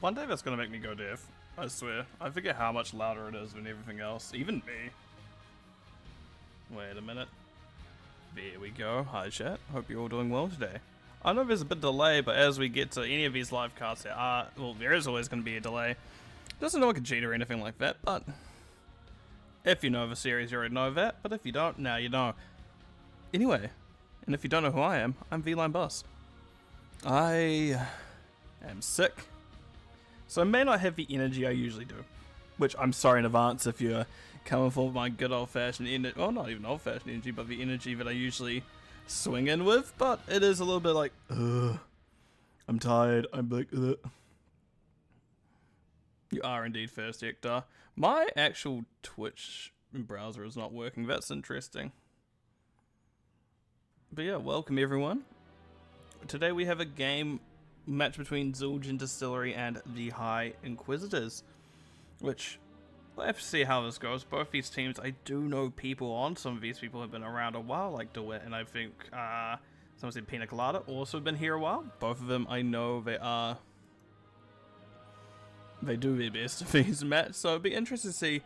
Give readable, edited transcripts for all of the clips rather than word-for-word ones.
One day that's gonna make me go deaf. I swear. I forget how much louder it is than everything else. Even me. Wait a minute. There we go. Hi chat. Hope you're all doing well today. I know there's a bit of delay, but as we get to any of these live casts, there is always going to be a delay. Doesn't look like a cheat or anything like that, but if you know the series, you already know that. But if you don't, now you know. Anyway, and if you don't know who I am, I'm V-Line Bus. I am sick, so I may not have the energy I usually do. Which I'm sorry in advance if you're coming for my good old-fashioned energy. Well, not even old-fashioned energy, but the energy that I usually swing in with. But it is a little bit like, I'm tired. I'm like, ugh. You are indeed first, Hector. My actual Twitch browser is not working. That's interesting. But yeah, welcome everyone. Today we have a game match between Zul'jin Distillery and the High Inquisitors. Which, we'll have to see how this goes. Both these teams, I do know people on. Some of these people have been around a while, like DeWitt, and I think someone said Pina Colada also been here a while. Both of them, I know they do their best for these matches, so it'd be interesting to see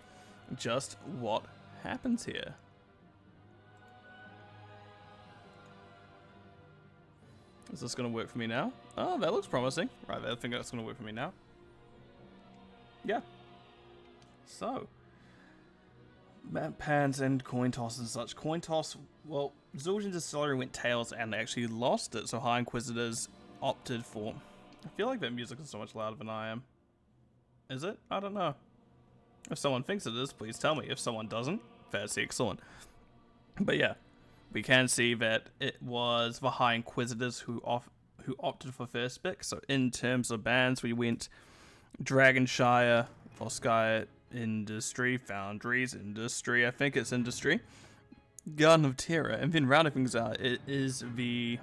just what happens here. Is this going to work for me now? Oh, that looks promising. Right, I think that's going to work for me now. Yeah. So, map pans and coin toss and such. Coin toss, well, Zul'jin Distillery went tails and they actually lost it, so High Inquisitors opted for... I feel like that music is so much louder than I am. Is it? I don't know. If someone thinks it is, please tell me. If someone doesn't, that's excellent. But yeah, we can see that it was the High Inquisitors who opted for first pick. So in terms of bans, we went Dragonshire, Volskaya Industry, Foundries Industry, I think it's Industry, Garden of Terror, and then rounding things out, it is the...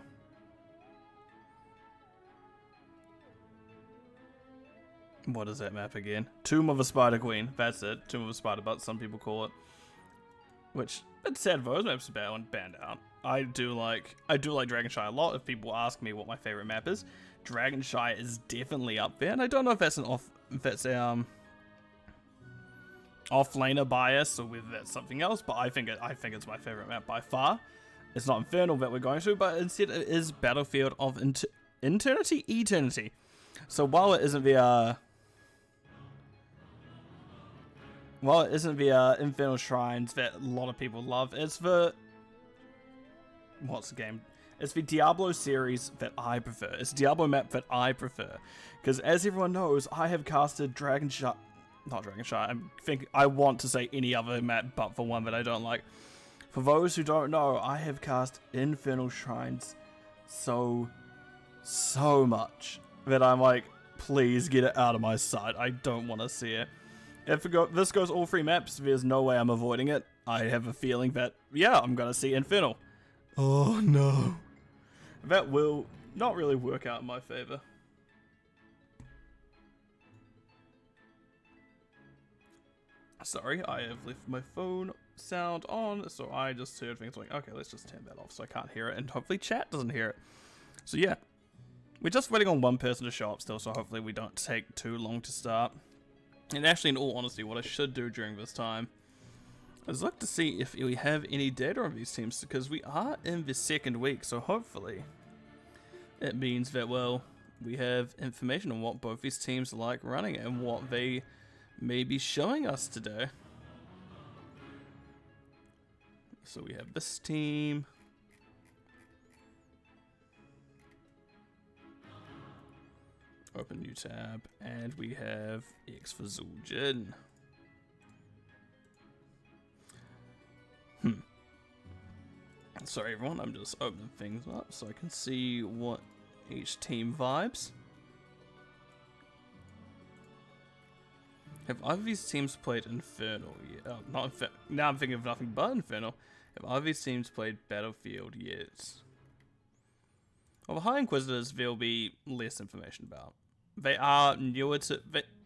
What is that map again? Tomb of a Spider Queen. That's it. Tomb of a Spider Butt, some people call it. Which, it's sad, those maps are banned out. I do like Dragonshire a lot. If people ask me what my favorite map is, Dragonshire is definitely up there. And I don't know if that's off-laner bias or whether that's something else, but I think it's my favorite map by far. It's not Infernal that we're going through, but instead it is Battlefield of Eternity. So while it isn't the Infernal Shrines that a lot of people love, it's the... What's the game? It's the Diablo series that I prefer. It's the Diablo map that I prefer. Because as everyone knows, I have casted Dragonshire... Not Dragonshire, I want to say any other map but for one that I don't like. For those who don't know, I have cast Infernal Shrines so much that I'm like, please get it out of my sight. I don't want to see it. If this goes all three maps, there's no way I'm avoiding it. I have a feeling that, yeah, I'm going to see Infernal. Oh no. That will not really work out in my favor. Sorry, I have left my phone sound on, so I just heard things like, okay, let's just turn that off so I can't hear it, and hopefully chat doesn't hear it. So yeah, we're just waiting on one person to show up still, so hopefully we don't take too long to start. And actually, in all honesty, what I should do during this time is look to see if we have any data on these teams, because we are in the second week, so hopefully it means that, well, we have information on what both these teams like running and what they may be showing us today. So we have this team. Open new tab, and we have X for Zul'jin. Sorry everyone, I'm just opening things up so I can see what each team vibes. Have either of these teams played Infernal yet? Oh, not now I'm thinking of nothing but Infernal. Have either of these teams played Battlefield yet? Well, the High Inquisitors there'll be less information about. They are newer to...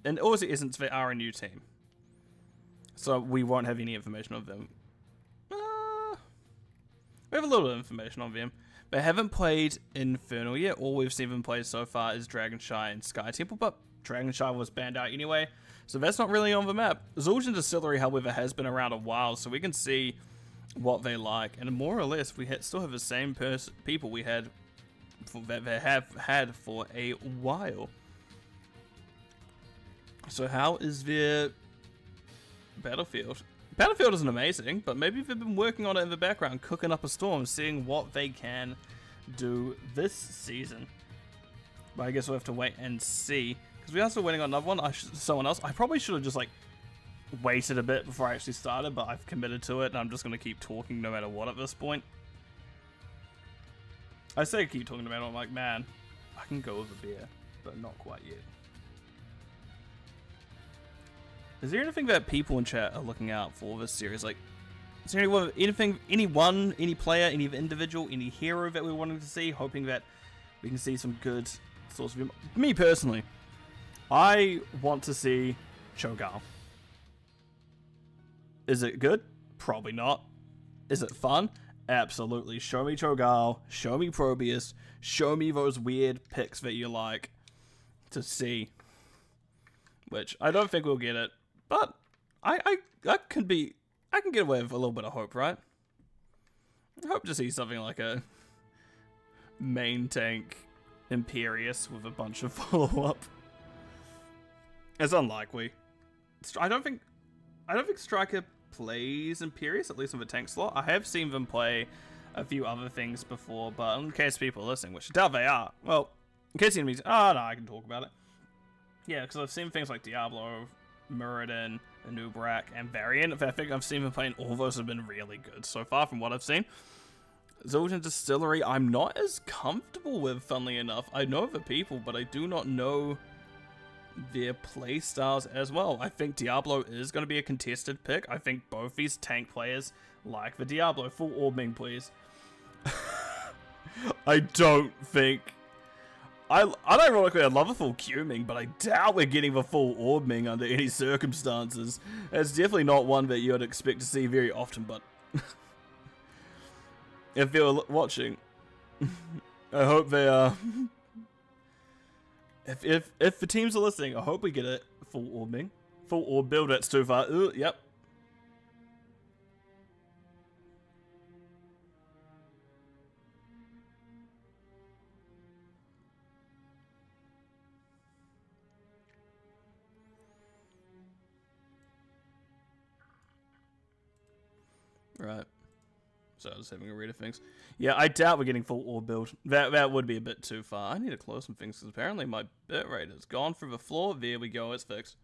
in all essence, they are a new team. So we won't have any information on them. We have a little bit of information on them. They haven't played Infernal yet. All we've seen them play so far is Dragonshire and Sky Temple, but Dragonshive was banned out anyway, so that's not really on the map. Zul'jin Distillery, however, has been around a while, so we can see what they like, and more or less we still have the same people we had that they have had for a while. So how is their Battlefield? Battlefield isn't amazing, but maybe they've been working on it in the background, cooking up a storm, seeing what they can do this season. But I guess we'll have to wait and see, because we are still waiting on another one. Someone else. I probably should have just like waited a bit before I actually started, but I've committed to it, and I'm just going to keep talking no matter what at this point. I say keep talking no matter what. I'm like, man, I can go with a beer, but not quite yet. Is there anything that people in chat are looking out for this series? Like, is there any player, any individual, any hero that we're wanting to see, hoping that we can see some good sorts of him? Me personally, I want to see Cho'Gall. Is it good? Probably not. Is it fun? Absolutely. Show me Cho'Gall, show me Probius, show me those weird picks that you like to see. Which I don't think we'll get it. But I can get away with a little bit of hope, right? I hope to see something like a main tank Imperius with a bunch of follow-up. It's unlikely. I don't think Striker plays Imperius, at least in the tank slot. I have seen them play a few other things before, but in case people are listening, which I doubt they are. Well, in case enemies, no, I can talk about it. Yeah, because I've seen things like Diablo, Muradin, Anub'arak, and Variant. I think I've seen them playing. All those have been really good so far from what I've seen. Zul'jin Distillery, I'm not as comfortable with, funnily enough. I know the people, but I do not know their playstyles as well. I think Diablo is going to be a contested pick. I think both these tank players like the Diablo. Full orbing, please. I don't think... Unironically, I'd love a full Cuming, but I doubt we're getting the full Orbing under any circumstances. It's definitely not one that you'd expect to see very often, but... if you're watching, I hope they are... If the teams are listening, I hope we get a full Orbing. Full Orb build, that's too far. Yep. Right. So I was having a read of things. Yeah, I doubt we're getting full orb build. That would be a bit too far. I need to close some things because apparently my bitrate has gone through the floor. There we go, it's fixed.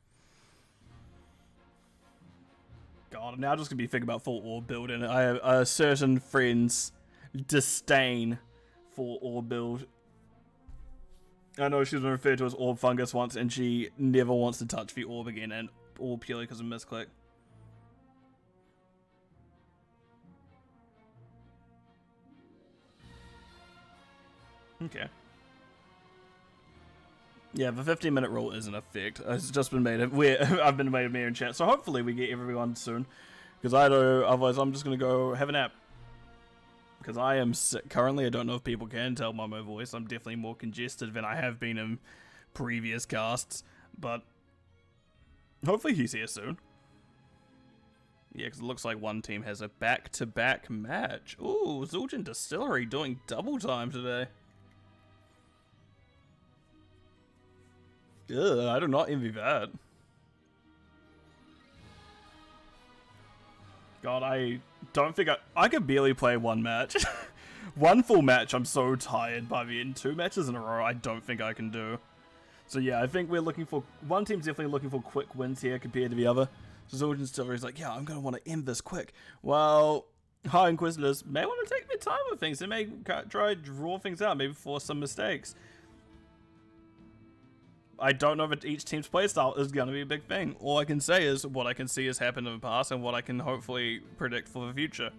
God, I'm now just going to be thinking about full orb build, and I have a certain friend's disdain for orb build. I know she's been referred to as orb fungus once, and she never wants to touch the orb again, and all purely because of misclick. Okay. Yeah, the 15-minute rule is in effect. It's just been made. I've been made a mirror in chat, so hopefully we get everyone soon. Because I know, otherwise I'm just gonna go have a nap. Because I am sick currently. I don't know if people can tell by my voice. I'm definitely more congested than I have been in previous casts, but hopefully he's here soon. Yeah, because it looks like one team has a back-to-back match. Ooh, Zul'jin Distillery doing double time today. Ugh, I do not envy that. God, I don't think I could barely play one match. One full match, I'm so tired by the end. 2 matches in a row, I don't think I can do. So yeah, I think we're looking for... One team's definitely looking for quick wins here compared to the other. So Zul'jin Distillery is like, yeah, I'm going to want to end this quick. Well, High Inquisitors may want to take their time with things. They may try to draw things out, maybe force some mistakes. I don't know if each team's playstyle is going to be a big thing. All I can say is what I can see has happened in the past and what I can hopefully predict for the future.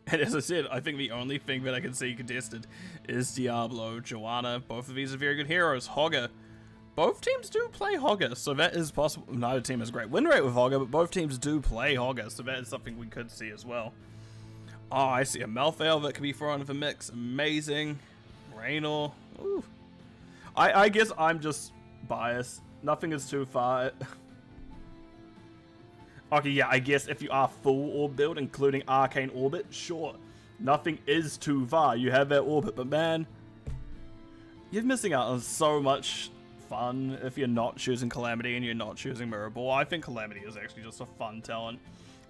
And as I said, I think the only thing that I can see contested is Diablo, Joanna. Both of these are very good heroes. Hogger. Both teams do play Hogger, so that is possible. Neither team has a great win rate with Hogger, but both teams do play Hogger, so that is something we could see as well. Oh, I see a Malthael that could be thrown into the mix. Amazing. Raynor. Ooh. I guess I'm just bias. Nothing is too far. Okay, yeah, I guess if you are full orb build, including Arcane Orbit, sure. Nothing is too far. You have that orbit, but man, you're missing out on so much fun if you're not choosing Calamity and you're not choosing Mirror Ball. I think Calamity is actually just a fun talent.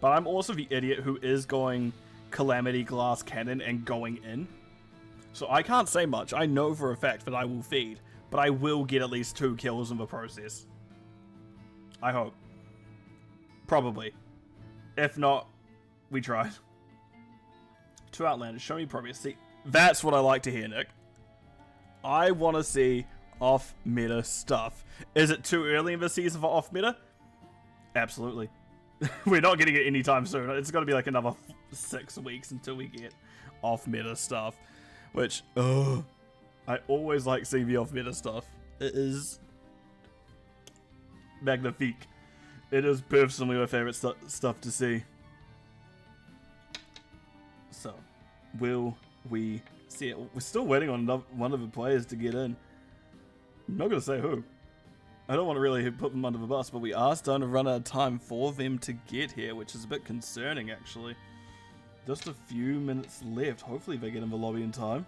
But I'm also the idiot who is going Calamity Glass Cannon and going in. So I can't say much. I know for a fact that I will feed, but I will get at least 2 kills in the process. I hope. Probably. If not, we tried. 2 Outlanders. Show me progress. See, that's what I like to hear, Nick. I want to see off-meta stuff. Is it too early in the season for off-meta? Absolutely. We're not getting it anytime soon. It's going to be like another 6 weeks until we get off-meta stuff. Which, I always like seeing the off-meta stuff. It is magnifique. It is personally my favorite stuff to see. So, will we see it? We're still waiting on one of the players to get in. I'm not going to say who. I don't want to really put them under the bus, but we are starting to run out of time for them to get here, which is a bit concerning, actually. Just a few minutes left. Hopefully they get in the lobby in time.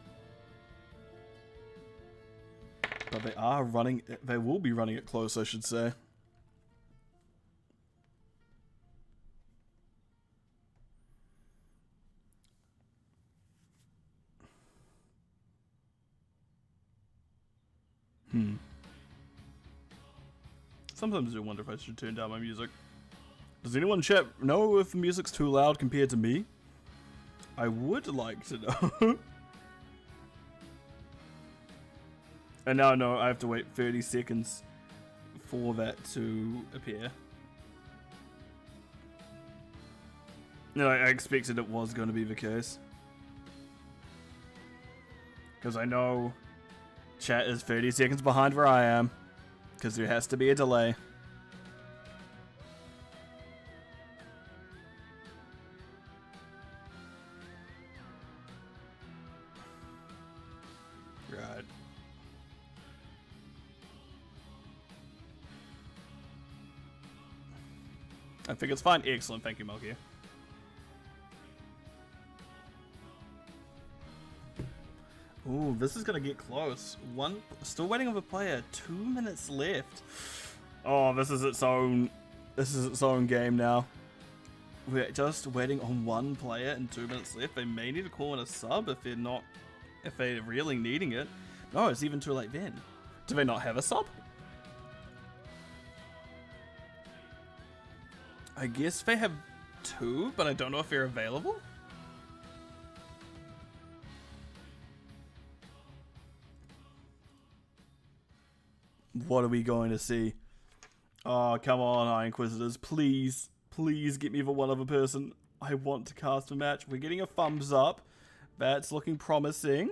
But they are running... They will be running it close, I should say. Sometimes I do wonder if I should turn down my music. Does anyone in chat know if the music's too loud compared to me? I would like to know. And now I know I have to wait 30 seconds for that to appear. No, I expected it was going to be the case. Because I know chat is 30 seconds behind where I am. Because there has to be a delay. Right. I think it's fine. Excellent. Thank you, Milky. Ooh, this is gonna get close. Still waiting on the player. 2 minutes left. Oh, this is its own game now. We're just waiting on one player and 2 minutes left. They may need to call in a sub if they're really needing it. No, it's even too late then. Do they not have a sub? I guess they have 2, but I don't know if they're available. What are we going to see? Oh, come on, Inquisitors. Please, please get me the one other person. I want to cast a match. We're getting a thumbs up. That's looking promising.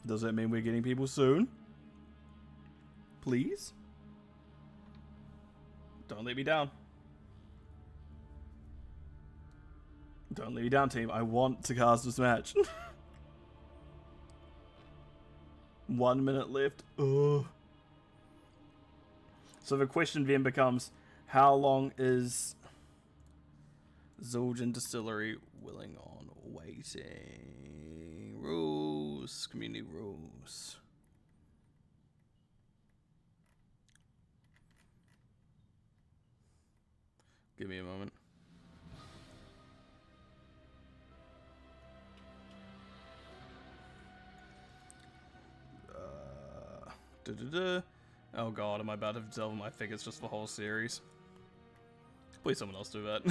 Does that mean we're getting people soon? Please? Don't let me down. Don't let me down, team. I want to cast this match. 1 minute left. Ugh. So the question then becomes, how long is Zul'jin Distillery willing on waiting? Rules. Community rules. Give me a moment. Oh god, am I about to tell them I think it's just the whole series? Please someone else do that.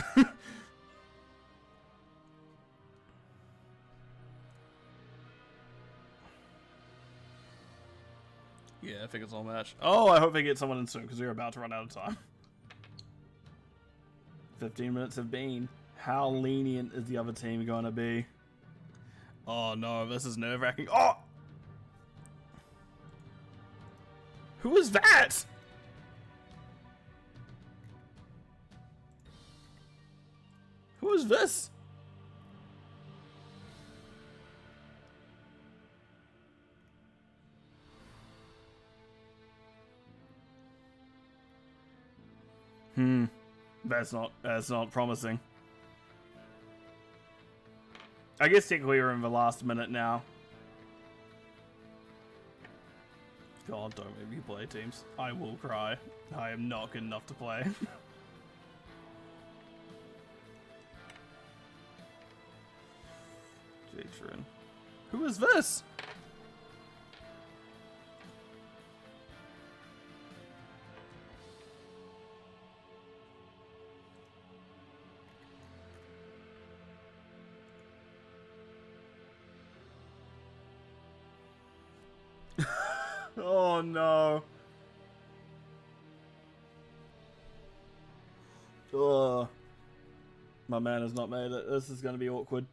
Yeah, I think it's all match. Oh, I hope they get someone in soon, because we're about to run out of time. 15 minutes have been. How lenient is the other team going to be? Oh no, this is nerve-wracking. Oh! Who was that? Who is this? That's not promising. I guess technically we're in the last minute now. God, don't make me play teams. I will cry. I am not good enough to play. Jatron. Who is this? Oh no. Oh. My man has not made it. This is going to be awkward.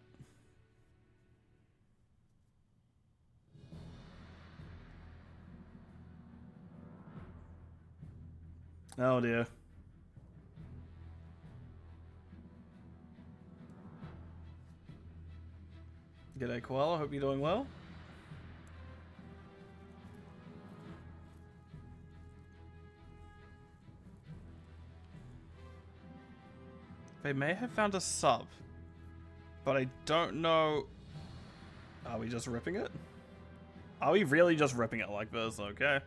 Oh dear. G'day Koala, hope you're doing well. They may have found a sub, but I don't know. Are we just ripping it? Are we really just ripping it like this? Okay.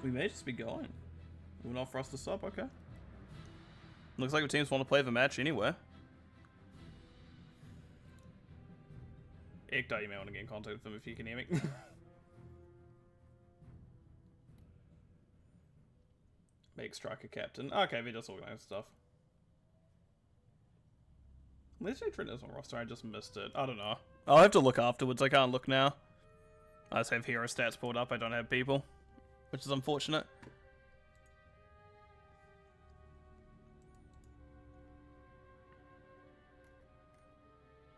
We may just be going. We're not for us to sub, okay. Looks like the teams want to play the match anyway. Ecto, you may want to get in contact with them if you can hear me. Make striker captain. Okay, we just organize stuff. Unless Trent is on roster, I just missed it. I don't know. I'll have to look afterwards. I can't look now. I just have hero stats pulled up. I don't have people, which is unfortunate.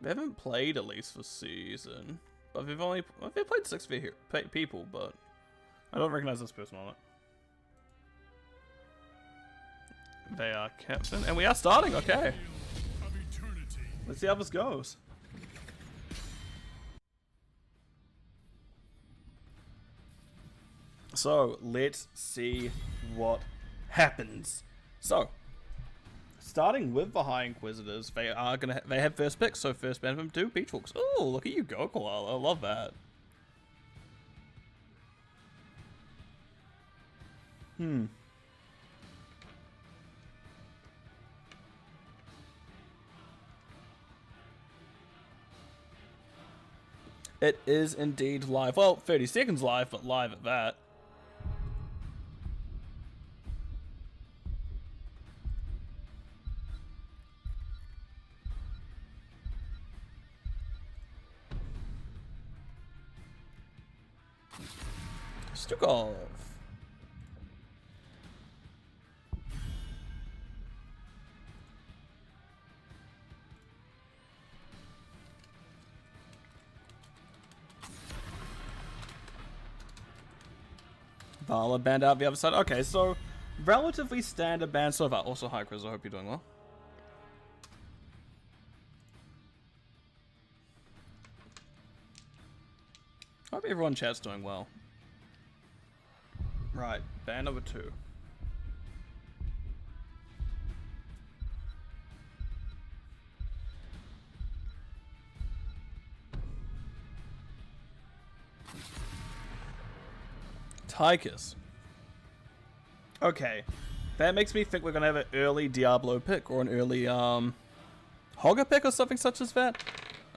They haven't played at least for season, but they've played 6 people, but I don't recognize this person on it. They are captain, and we are starting. Okay, let's see how this goes. So let's see what happens. So, starting with the High Inquisitors, they have first pick. So first band of them do Beach Walks. Oh, look at you go, Koala! I love that. It is indeed live. Well, 30 seconds live, but live at that. Stukov. Vala banned out the other side. Okay, so relatively standard ban so far. Also, hi Chris, I hope you're doing well. Hope everyone chat's doing well. Right, ban number 2. Tychus. Okay, that makes me think we're gonna have an early Diablo pick or an early Hogger pick or something such as that.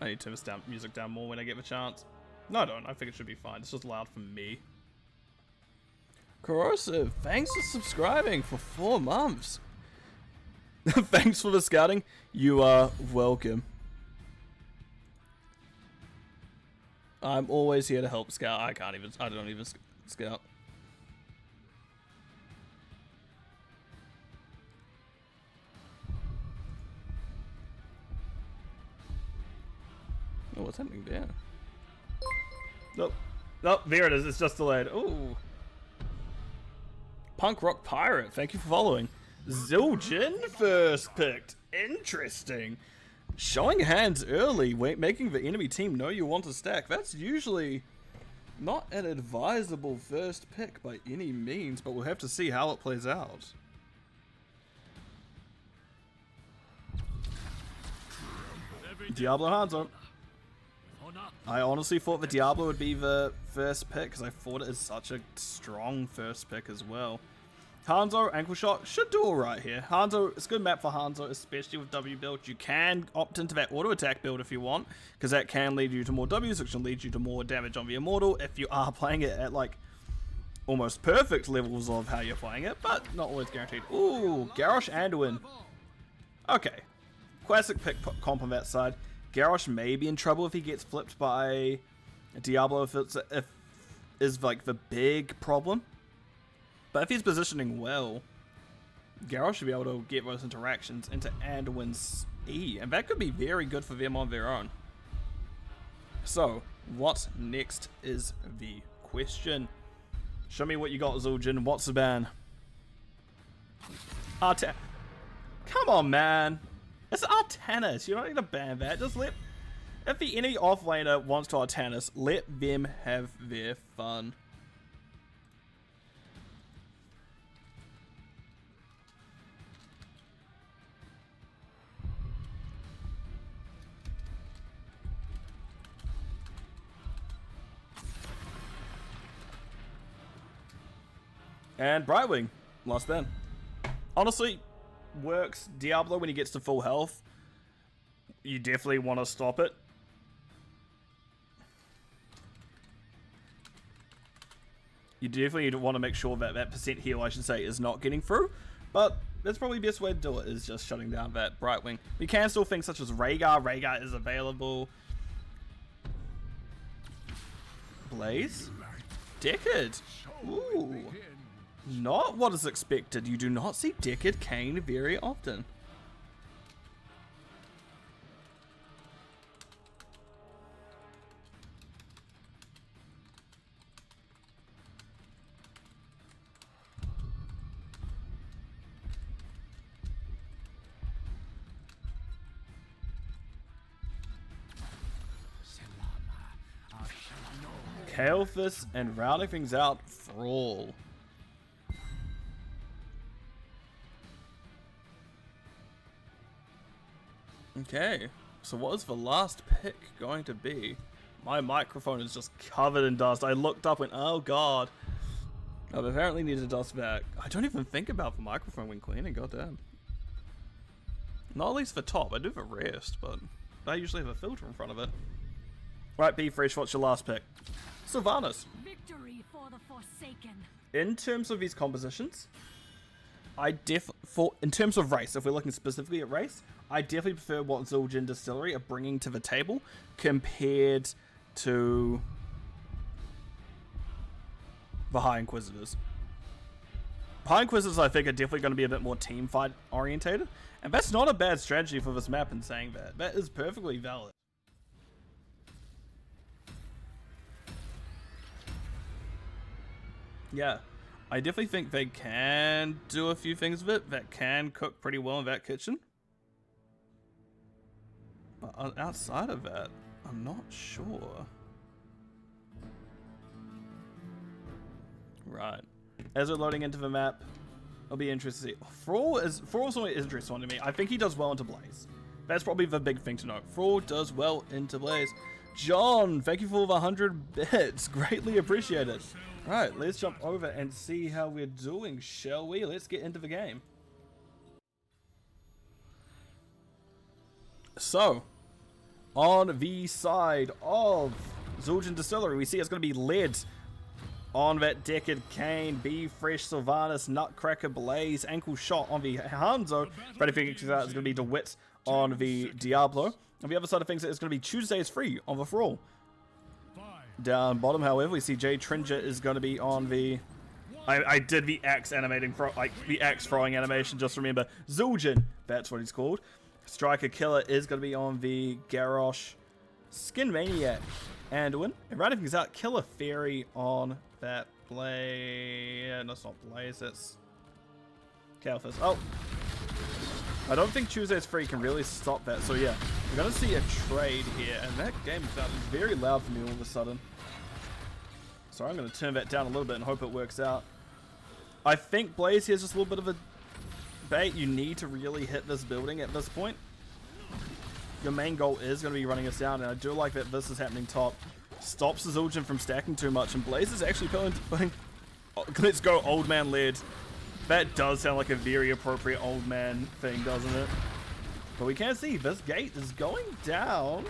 I need to turn this music down more when I get the chance. No, I don't. I think it should be fine. It's just loud for me. Corrosive, thanks for subscribing for 4 months. Thanks for the scouting. You are welcome. I'm always here to help scout. I don't even scout. Oh, what's happening there? Nope. Nope, there it is. It's just delayed. Ooh. Punk Rock Pirate, thank you for following. Zul'jin first picked. Interesting. Showing hands early, making the enemy team know you want to stack. That's usually not an advisable first pick by any means, but we'll have to see how it plays out. Diablo Hanzo. I honestly thought the Diablo would be the first pick because I thought it is such a strong first pick as well. Hanzo, Ankle Shot, should do alright here. Hanzo, it's a good map for Hanzo, especially with W build. You can opt into that auto attack build if you want, because that can lead you to more Ws, which can lead you to more damage on the Immortal if you are playing it at like almost perfect levels of how you're playing it, but not always guaranteed. Ooh, Garrosh Anduin. Okay, classic pick comp on that side. Garrosh may be in trouble if he gets flipped by Diablo if is like the big problem. But if he's positioning well, Garrosh should be able to get those interactions into Anduin's E, and that could be very good for them on their own. So, what next is the question? Show me what you got, Zul'jin. What's the ban? Come on, man. It's Artanis. You don't need to ban that. Just let... If the enemy offlaner wants to Artanis, let them have their fun. And Brightwing, lost then. Honestly, works Diablo when he gets to full health. You definitely want to stop it. You definitely want to make sure that that percent heal, I should say, is not getting through. But that's probably the best way to do it, is just shutting down that Brightwing. We can still things such as Rhaegar. Rhaegar is available. Blaze? Decade. Ooh. Not what is expected. You do not see Decade Kayn very often. Kael'thas and rounding things out, Thrall. Okay, so what is the last pick going to be? My microphone is just covered in dust. I looked up and oh god. I've apparently need to dust back. I don't even think about the microphone when cleaning, goddamn. Not at least for top, I do the rest, but I usually have a filter in front of it. Right, Be Fresh, what's your last pick? Sylvanas. Victory for the Forsaken. In terms of these compositions, in terms of race, if we're looking specifically at race, I definitely prefer what Zul'jin Distillery are bringing to the table compared to the High Inquisitors. High Inquisitors, I think, are definitely going to be a bit more team fight orientated, and that's not a bad strategy for this map in saying that. That is perfectly valid. Yeah, I definitely think they can do a few things with it that can cook pretty well in that kitchen. But outside of that, I'm not sure. Right. As we're loading into the map, it'll be interesting to see. Thrall's always interesting to me. I think he does well into Blaze. That's probably the big thing to note. Thrall does well into Blaze. John, thank you for the 100 bits. Greatly appreciated. Right, let's jump over and see how we're doing, shall we? Let's get into the game. So, on the side of Zul'jin Distillery, we see it's going to be led on that Decade Kayn, Be Fresh, Sylvanas, Nutcracker, Blaze, Ankle Shot on the Hanzo. Ready for is going to be DeWitt on the Diablo. On the other side of things, it's going to be Tuesdays free on the Thrall. Down bottom, however, we see Jay Tringer is going to be on the... I did the axe animating, the axe throwing animation, just remember. Zul'jin, that's what he's called. Striker Killer is going to be on the Garrosh. Skin Maniac Anduin. And rounding things out, Killer Fairy on that Blaze. No, it's not Blaze. It's Calphus. Oh, I don't think Tuesday's Free can really stop that. So yeah, we're gonna see a trade here, and that game sounded very loud for me all of a sudden. So I'm gonna turn that down a little bit and hope it works out. I think Blaze here is just a little bit of a bait. You need to really hit this building at this point. Your main goal is going to be running us down, and I do like that this is happening top. Stops the Zul'jin from stacking too much, and Blaze is actually playing let's go old man led. That does sound like a very appropriate old man thing, doesn't it? But we can see this gate is going down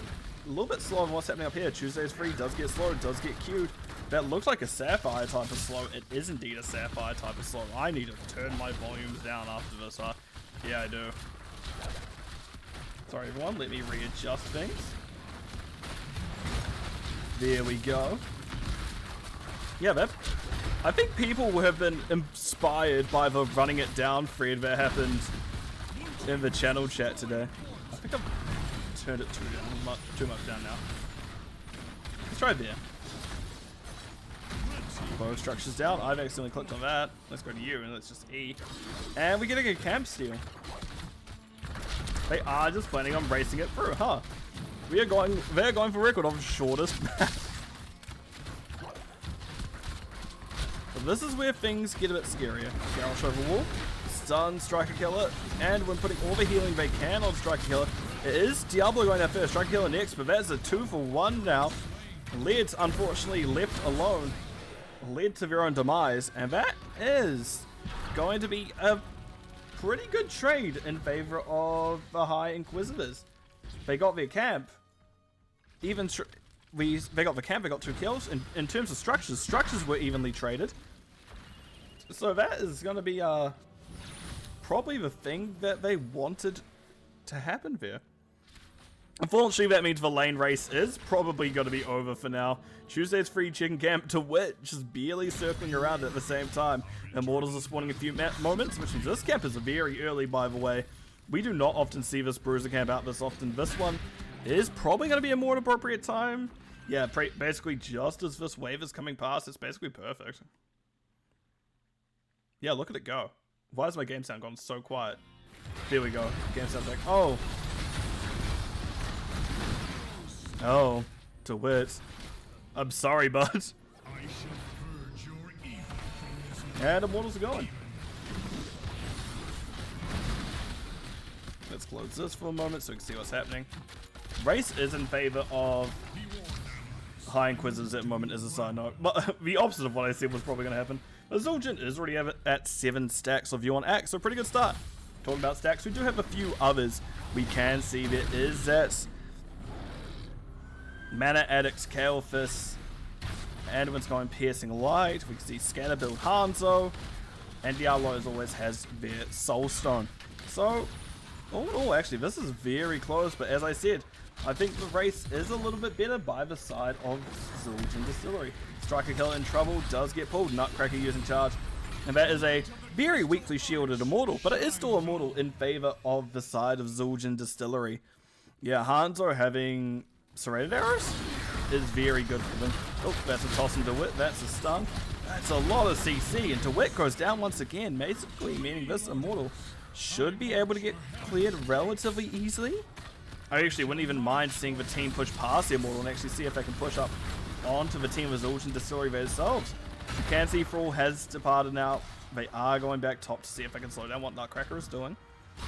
a little bit slower than what's happening up here. Tuesday's Free does get slow, does get queued. That looks like a Sapphire type of slow. It is indeed a Sapphire type of slow. I need to turn my volumes down after this, huh? Yeah, I do. Sorry everyone, let me readjust things. There we go. Yeah, that. I think people have been inspired by the running it down thread that happened in the channel chat today. I think I've turned it too much down now. Let's try there. Bow structures down. I've accidentally clicked on that. Let's go to you and let's just E. And we're getting a camp steal. They are just planning on racing it through, huh? They're going for record of shortest map. But this is where things get a bit scarier. Garrosh over wall, stun Striker Killer, and when putting all the healing they can on Striker Killer, it is Diablo going there first, Striker Killer next, but that's a 2-for-1 now. Led's unfortunately left alone, led to their own demise, and that is going to be a pretty good trade in favor of the High Inquisitors. They got their camp. They got the camp, they got 2 kills. In terms of structures were evenly traded. So that is going to be probably the thing that they wanted to happen there. Unfortunately, that means the lane race is probably going to be over for now. Tuesday's Free chicken camp to Wit just barely circling around at the same time. Immortals are spawning a few moments, which means this camp is very early, by the way. We do not often see this Bruiser camp out this often. This one is probably going to be a more appropriate time. Yeah, basically just as this wave is coming past, it's basically perfect. Yeah, look at it go. Why has my game sound gone so quiet? There we go. Game sound's like, oh. Oh, to Wit. I'm sorry, bud. And Immortals are going. Let's close this for a moment so we can see what's happening. Race is in favor of High Inquisitors at the moment, as a side note. But the opposite of what I said was probably going to happen. Zul'jin is already at 7 stacks of view on Axe, so pretty good start. Talking about stacks, we do have a few others. We can see there is that Mana Addicts, Kael'thas, Anduin's going Piercing Light. We can see Scanner build Hanzo, and Diablo as always has their Soul Stone. So, all in all, actually, this is very close, but as I said, I think the race is a little bit better by the side of Zul'jin Distillery. Striker Killer in trouble, does get pulled, Nutcracker using charge, and that is a very weakly shielded Immortal, but it is still Immortal in favor of the side of Zul'jin Distillery. Yeah, Hanzo having Serrated Arrows is very good for them. Oh, that's a toss into Wit, that's a stun. That's a lot of CC, and DeWitt goes down once again, basically meaning this Immortal should be able to get cleared relatively easily. I actually wouldn't even mind seeing the team push past the Immortal and actually see if they can push up onto the team of Zul'jin Distillery themselves. You can see Thrall has departed now. They are going back top to see if they can slow down what Nutcracker is doing.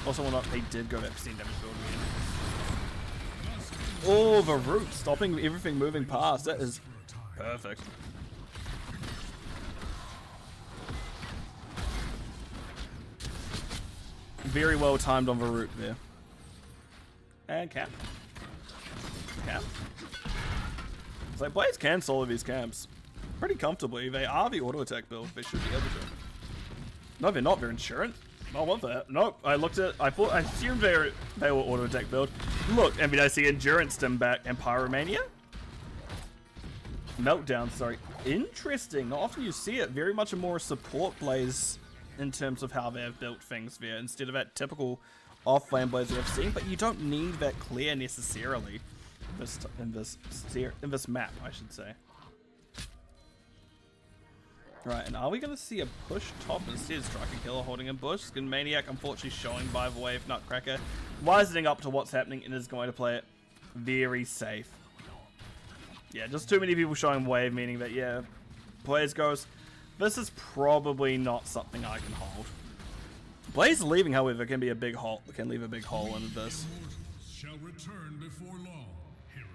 Also, well, not, they did go back to 10 damage build again. Oh, the root stopping everything moving past. That is perfect. Very well timed on the root there. And camp. Camp. So players can solo these camps pretty comfortably. They are the auto attack build. They should be able to. No, they're not. They're insurance. I want that. Nope. I assumed they were auto attack build. Look, and I see endurance stem back and pyromania. Meltdown. Sorry. Interesting. Not often you see it. Very much a more support blaze in terms of how they have built things there, instead of that typical off-flame blaze we have seen. But you don't need that clear necessarily in this map, I should say. Right, and are we going to see a push top instead? Striker Killer holding a bush. Skin Maniac unfortunately showing by the wave. Nutcracker wising up to what's happening and is going to play it very safe. Yeah, just too many people showing wave, meaning that, yeah, Blaze goes, this is probably not something I can hold. Blaze leaving, however, can be a big hole. Can leave a big hole into this. Shall return before long, heroes.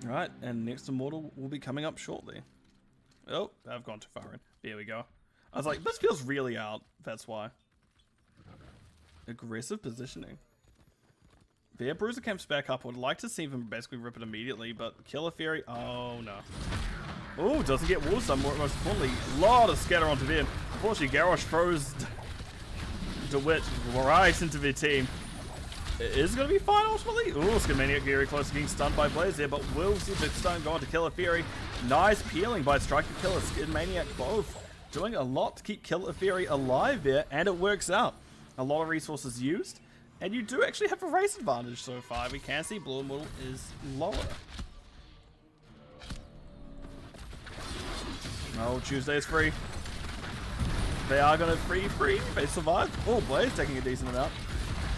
Right, and next Immortal will be coming up shortly. Oh, I've gone too far in. There we go. I was like, this feels really out. That's why. Aggressive positioning. Their Bruiser camps back up. Would like to see them basically rip it immediately, but Killer Fury, oh no. Oh, doesn't get wall stun, most importantly. A lot of scatter onto them. Unfortunately, Garrosh throws DeWitt right into their team. It is going to be fine ultimately. Ooh, Skin Maniac very close to getting stunned by Blaze there, but will see the stun go on to Killer Fury. Nice peeling by Striker Killer, Skin Maniac both doing a lot to keep Killer Fury alive there, and it works out. A lot of resources used, and you do actually have a race advantage so far. We can see Blue Immortal is lower. Oh, Tuesday is free. They are going to free. They survive. Oh, Blaze taking a decent amount.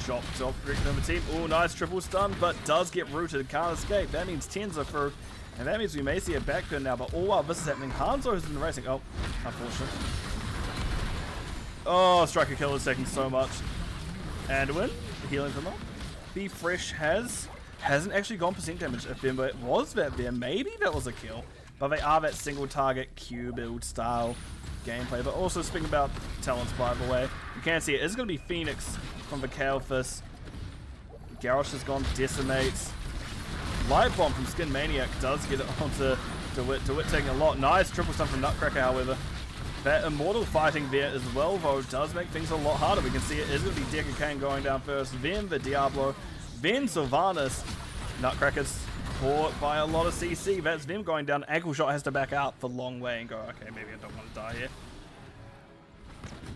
Chop, directly on the team. Oh, nice triple stun, but does get rooted. Can't escape. That means 10s are through. And that means we may see a backburn now, but oh wow, this is happening. Hanzo is in the racing. Oh, unfortunate. Oh, Striker Killer is taking so much. And win. The healing from them. Be Fresh hasn't actually gone percent damage. If there was that there, maybe that was a kill. But they are that single target Q build style gameplay. But also speaking about talents, by the way, you can see it is going to be Phoenix from the Kael'thas. Garrosh has gone Decimates. Light Bomb from Skin Maniac does get it onto DeWitt. DeWitt taking a lot. Nice triple stun from Nutcracker, however. That Immortal fighting there as well, though, does make things a lot harder. We can see it is going to be Decker Kane going down first, then the Diablo, then Sylvanas. Nutcracker's caught by a lot of CC. That's them going down. Ankle Shot has to back out the long way and go, okay, maybe I don't want to die here.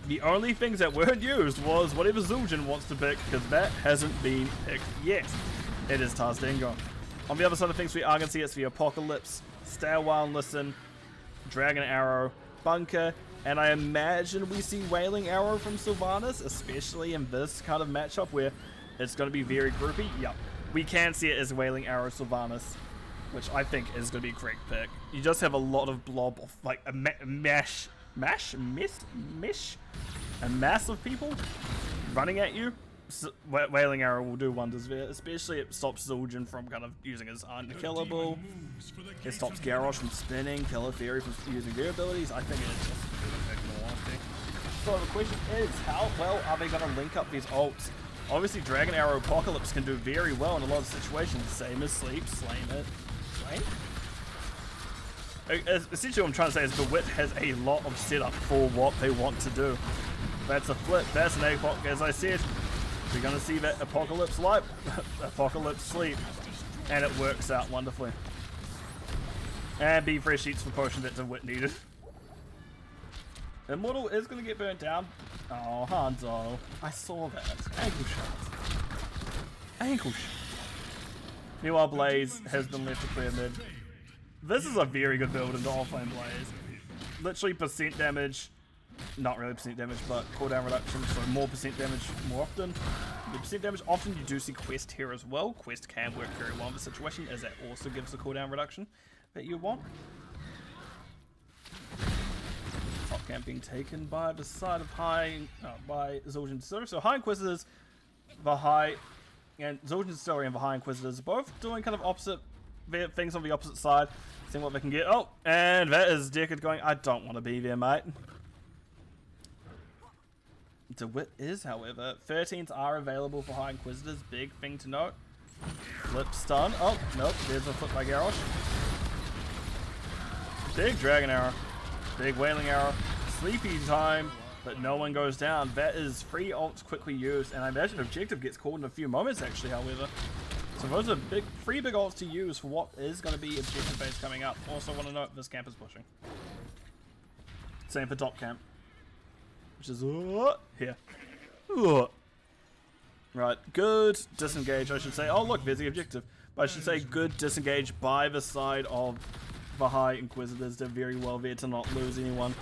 The only things that weren't used was whatever Zul'jin wants to pick, because that hasn't been picked yet. It is Tazdingo. On the other side of things, we are going to see it's the Apocalypse, Stay a While and Listen, Dragon Arrow, Bunker, and I imagine we see Wailing Arrow from Sylvanas, especially in this kind of matchup where it's going to be very groupy. Yep, we can see it as Wailing Arrow Sylvanas, which I think is going to be a great pick. You just have a lot of blob of like a mass of people running at you. Wailing Arrow will do wonders there, especially it stops Zul'jin from kind of using his unkillable. It stops Garrosh from spinning, Killer Fury from using their abilities. I think it is just perfect, in all honesty. So the question is, how well are they going to link up these ults? Obviously, Dragon Arrow Apocalypse can do very well in a lot of situations. Same as Sleep, Slain it. Essentially what I'm trying to say is DeWitt has a lot of setup for what they want to do. That's a flip, that's an APOC, as I said. We're going to see that Apocalypse Light, Apocalypse Sleep, and it works out wonderfully. And Be Fresh eats the potion that DeWitt needed. Immortal is going to get burnt down. Oh, Hanzo. I saw that. Ankle shot. Ankle shot. Meanwhile, Blaze has been left to clear mid. This is a very good build into Offlane Blaze. Literally percent damage. Not really percent damage, but cooldown reduction, so more percent damage more often. The percent damage, often you do see Quest here as well. Quest can work very well in the situation, as that also gives the cooldown reduction that you want. Top camp being taken by the side of by Zul'jin Distillery. So High Inquisitors, and Zul'jin Distillery and the High Inquisitors both doing kind of opposite things on the opposite side, seeing what they can get. Oh, and that is Deckard going, I don't want to be there, mate. DeWitt is, however. 13s are available for High Inquisitors. Big thing to note. Flip stun. Oh, nope. There's a flip by Garrosh. Big Dragon Arrow. Big Wailing Arrow. Sleepy time, but no one goes down. That is 3 ults quickly used, and I imagine objective gets called in a few moments, actually, however. So those are 3 big ults to use for what is going to be objective phase coming up. Also want to note this camp is pushing. Same for top camp. Which is here. Right, good disengage, I should say. Oh, look, there's the objective. But I should say good disengage by the side of the High Inquisitors. They're very well there to not lose anyone.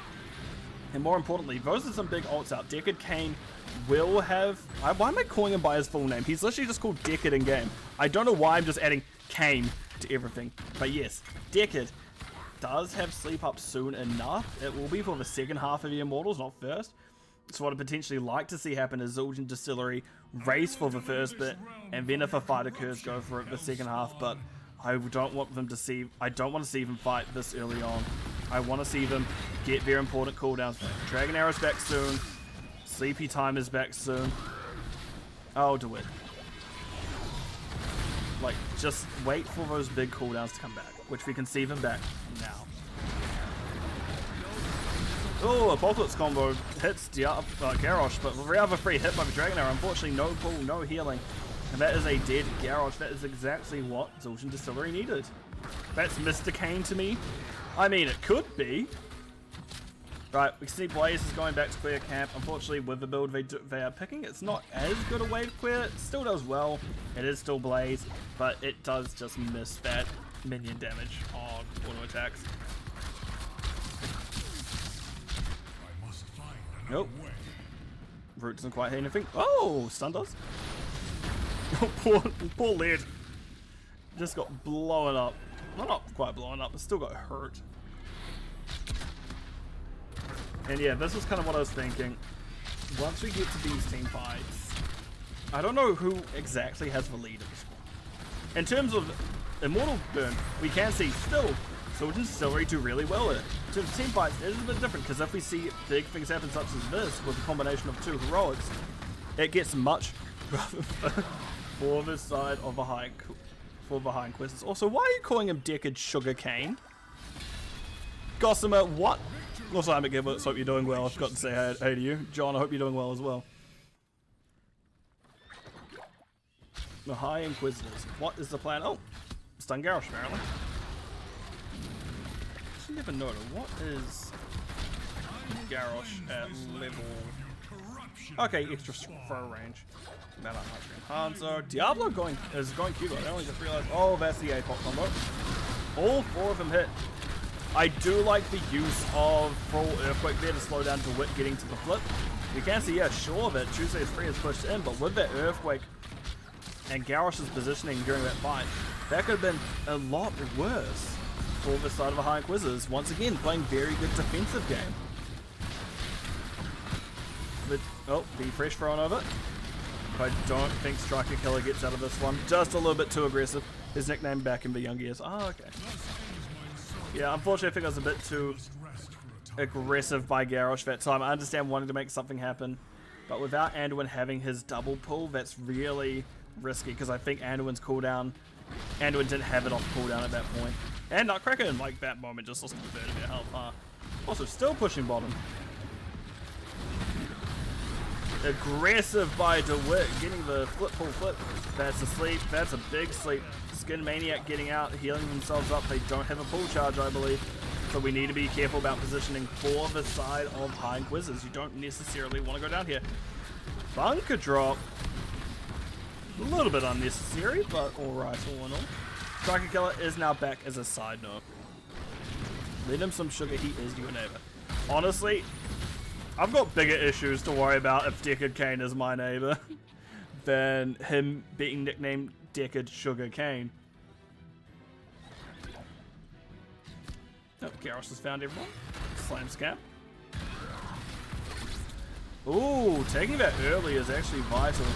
And more importantly, those are some big ults out. Decade Kane will have... why am I calling him by his full name? He's literally just called Decade in game. I don't know why I'm just adding Kane to everything. But yes, Decade does have sleep up soon enough. It will be for the second half of the Immortals, not first. So what I'd potentially like to see happen is Zildjian Distillery race for the first bit, and then if a fight occurs, go for it the second half. But I don't want them to see... I don't want to see them fight this early on. I want to see them get their important cooldowns. Dragon Arrow's back soon. Sleepy Time is back soon. Oh, do it. Like, just wait for those big cooldowns to come back, which we can see them back now. Oh, Apocalypse combo hits Garrosh, but the other three hit by the Dragon Arrow. Unfortunately, no pull, no healing. And that is a dead Garrosh. That is exactly what Zildjian Distillery needed. That's Mr. Kane to me. I mean, it could be. Right, we see Blaze is going back to clear camp. Unfortunately, with the build they are picking, it's not as good a wave clear. It still does well. It is still Blaze, but it does just miss that minion damage on auto attacks. Nope. Root doesn't quite hit anything. Oh, stun does. Oh, poor Led. Just got blown up. Well, not quite blown up, but still got hurt. And yeah, this was kind of what I was thinking. Once we get to these team fights, I don't know who exactly has the lead at this point. In terms of Immortal Burn, we can see still Zildjian Distillery do really well at it. In terms of team fights, it is a bit different, because if we see big things happen such as this, with a combination of two heroics, it gets much rougher for the side of the High Inquisitors. Also, why are you calling him Decade Sugarcane? Gossamer, what? Also, I'm McGibbets, hope you're doing well. I forgot to say hey to you. John, I hope you're doing well as well. The High Inquisitors. What is the plan? Oh, stun Garrosh, apparently. I never noted. What is Garrosh at level... Okay, extra throw range. Mana Hanzo. Diablo is going Cuba. I only just realized. Oh, that's the APOC combo. All four of them hit. I do like the use of full Earthquake there to slow down DeWitt getting to the flip. You can see, yeah, sure that Tuesday's free is pushed in, but with that Earthquake and Garrosh's positioning during that fight, that could have been a lot worse for the side of the High Inquisitors. Once again, playing very good defensive game. But, oh, be fresh thrown over. I don't think Striker Killer gets out of this one. Just a little bit too aggressive. His nickname back in the young years. Oh, okay. Yeah, unfortunately I think I was a bit too aggressive by Garrosh that time. I understand wanting to make something happen, but without Anduin having his double pull, that's really risky, because I think Anduin's cooldown, Anduin didn't have it off cooldown at that point. And Nutcracker in like that moment just lost a bit of their health, huh? Also still pushing bottom. Aggressive by DeWitt, getting the flip pull flip. That's a sleep, that's a big sleep. Skin Maniac getting out, healing themselves up. They don't have a pull charge, I believe. So we need to be careful about positioning for the side of High Inquisitors. You don't necessarily want to go down here. Bunker drop. A little bit unnecessary, but alright, all in all. Striker Killer is now back as a side note. Let him some sugar, he is your neighbor. Honestly, I've got bigger issues to worry about if Decade Kane is my neighbor than him being nicknamed Decade Sugar Cane. Oh, Garrosh has found everyone. Slam scam. Ooh, taking that early is actually vital.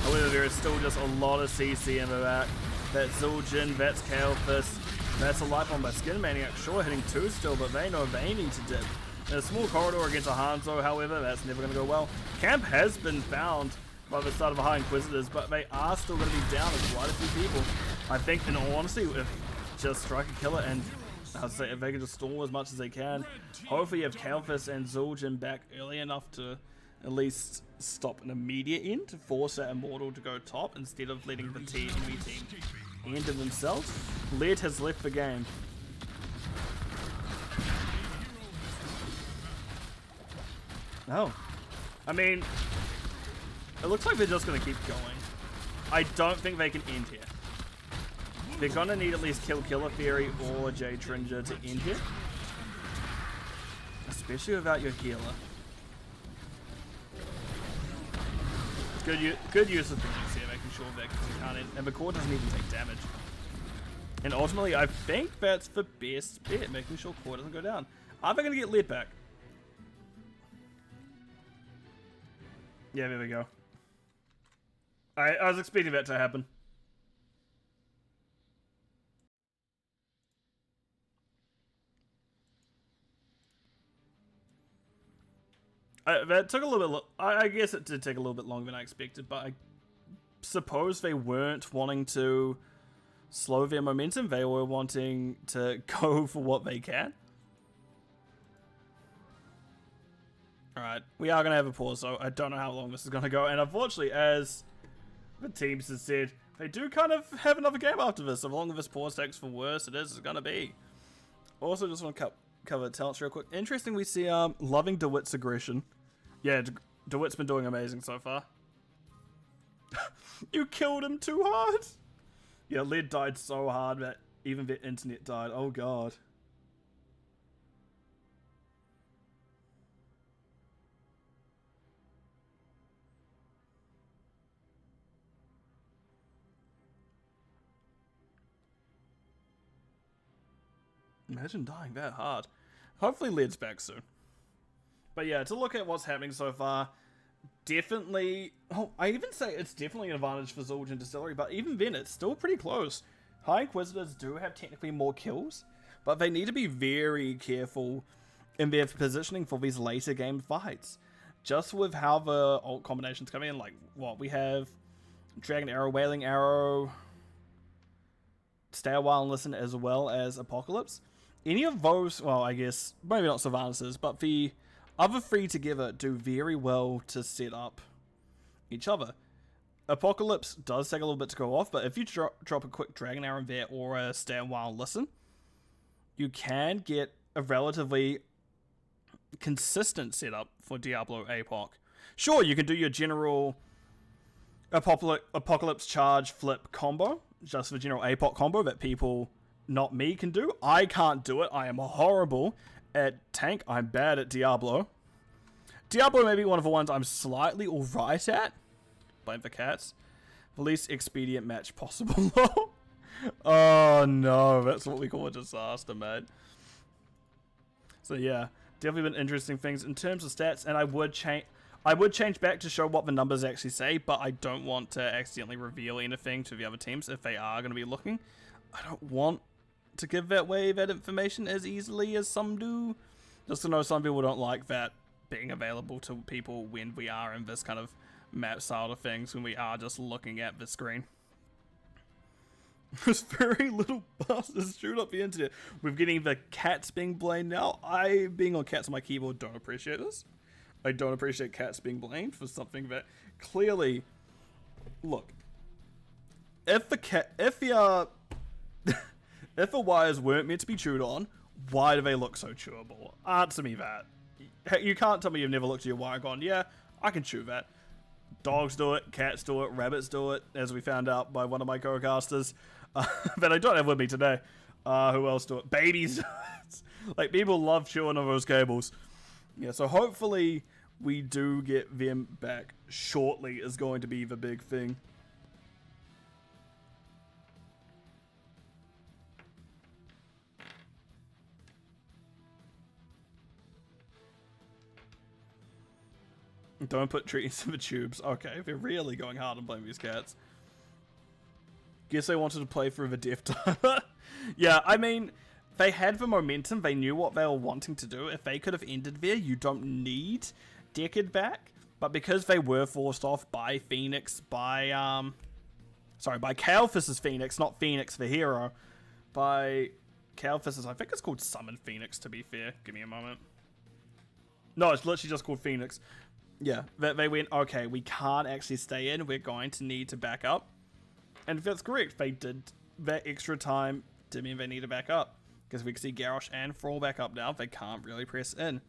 However, there is still just a lot of CC in the back. That's Zildjian, that's Kael'thas, that's a life on by Skin Maniac. Sure, hitting 2 still, but they know they need to dip. In a small corridor against a Hanzo, however, that's never going to go well. Camp has been found by the side of the High Inquisitors, but they are still going to be down with quite a few people. I think, in all honesty, if just Striker Killer and I'd say if they can just stall as much as they can, hopefully you have Kael'thas and Zildjian back early enough to at least stop an immediate end to force that Immortal to go top instead of letting the enemy team end of themselves. Led has left the game. Oh. I mean, It looks like they're just going to keep going. I don't think they can end here. They're going to need at least kill Killer Fairy or Jade Tringer to end here. Especially without your healer. Good use of Phoenix here, making sure that you can't end. And the core doesn't even take damage. And ultimately, I think that's the best bet, making sure core doesn't go down. Are they going to get lead back? Yeah, there we go. I was expecting that to happen. That took a little bit. I guess it did take a little bit longer than I expected, but I suppose they weren't wanting to slow their momentum. They were wanting to go for what they can. Alright, we are going to have a pause, so I don't know how long this is going to go. And unfortunately, as the teams have said, they do kind of have another game after this. So the longer this pause takes, for worse it is going to be. Also, just want to cover talents real quick. Interesting, we see loving DeWitt's aggression. Yeah, DeWitt's been doing amazing so far. You killed him too hard. Yeah, Led died so hard that even the internet died. Oh god. Imagine dying that hard. Hopefully Led's back soon. But yeah, to look at what's happening so far, definitely... Oh, I even say it's definitely an advantage for Zulj and Distillery, but even then, it's still pretty close. High Inquisitors do have technically more kills, but they need to be very careful in their positioning for these later game fights. Just with how the ult combinations come in, like, what, we have Dragon Arrow, Wailing Arrow, Stay a While and Listen, as well as Apocalypse. Any of those, well, I guess, maybe not Sylvanas', but the other three together do very well to set up each other. Apocalypse does take a little bit to go off, but if you drop a quick Dragon Arrow there or a Stay a While and Listen, you can get a relatively consistent setup for Diablo APOC. Sure, you can do your general Apocalypse charge flip combo, just the general APOC combo that people, not me, can do. I can't do it. I am horrible at tank. I'm bad at Diablo. Diablo may be one of the ones I'm slightly alright at. Blame the cats. The least expedient match possible. Oh no, that's what we call a disaster, mate. So yeah, definitely been interesting things in terms of stats, and I would change back to show what the numbers actually say, but I don't want to accidentally reveal anything to the other teams if they are going to be looking. I don't want to give away that information as easily as some do. Just to know some people don't like that being available to people when we are in this kind of map style of things, when we are just looking at the screen. There's very little bastards shoot up the internet. We're getting the cats being blamed now. I, being on cats on my keyboard, don't appreciate this. I don't appreciate cats being blamed for something that clearly... Look. If the wires weren't meant to be chewed on, why do they look so chewable? Answer me that. You can't tell me you've never looked at your wire and gone, yeah, I can chew that. Dogs do it, cats do it, rabbits do it, as we found out by one of my co-casters that I don't have with me today. Who else do it? Babies do it. Like, people love chewing on those cables. Yeah, so hopefully we do get them back shortly is going to be the big thing. Don't put trees in the tubes. Okay, they're really going hard on playing these cats. Guess they wanted to play through the death timer. Yeah, I mean, they had the momentum. They knew what they were wanting to do. If they could have ended there, you don't need Decade back. But because they were forced off by Phoenix, by Kael'thas's Phoenix, not Phoenix the hero. By Kael'thas's, I think it's called Summon Phoenix, to be fair. Give me a moment. No, it's literally just called Phoenix. Yeah, they went, okay, we can't actually stay in. We're going to need to back up. And if that's correct, they did that extra time to mean they need to back up. Because we can see Garrosh and Thrall back up now. They can't really press in.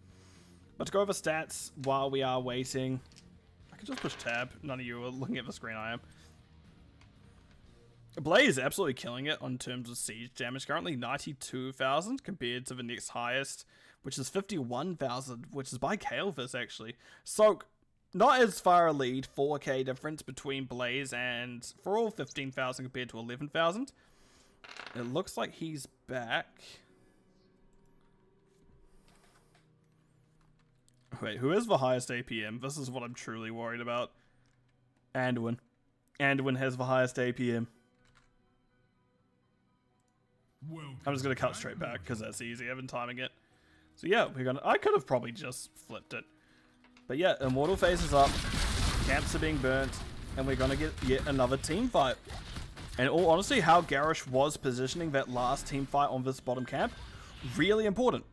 But to go over stats while we are waiting. could just push tab. None of you are looking at the screen, I am. Blaze is absolutely killing it on terms of siege damage. Currently 92,000 compared to the next highest, which is 51,000, which is by Kael'thas actually. So, not as far a lead, 4k difference between Blaze and for all 15,000 compared to 11,000. It looks like he's back. Wait, who is the highest APM? This is what I'm truly worried about. Anduin. Anduin has the highest APM. I'm just going to cut straight back because that's easy. I've been timing it. So yeah, I could have probably just flipped it. But yeah, Immortal phase is up. Camps are being burnt. And we're going to get yet another team fight. And in all honesty, how Garrosh was positioning that last team fight on this bottom camp, really important.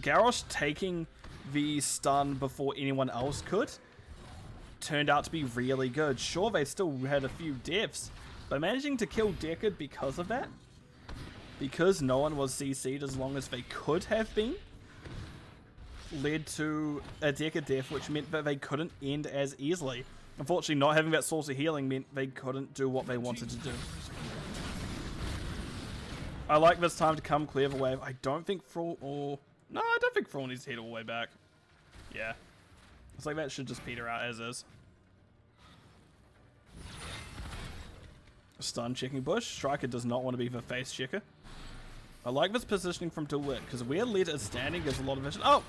Garrosh taking the stun before anyone else could turned out to be really good. Sure, they still had a few deaths, but managing to kill Deckard because of that, because no one was CC'd as long as they could have been, led to a Deckard death, which meant that they couldn't end as easily. Unfortunately, not having that source of healing meant they couldn't do what they wanted to do. I like this time to come clear the wave. I don't think Thrall or... No, I don't think Thrall needs to head all the way back. Yeah. It's like that should just peter out as is. Stun checking bush. Striker does not want to be the face checker. I like this positioning from Dewit, because where Led is standing gives a lot of vision. Oh!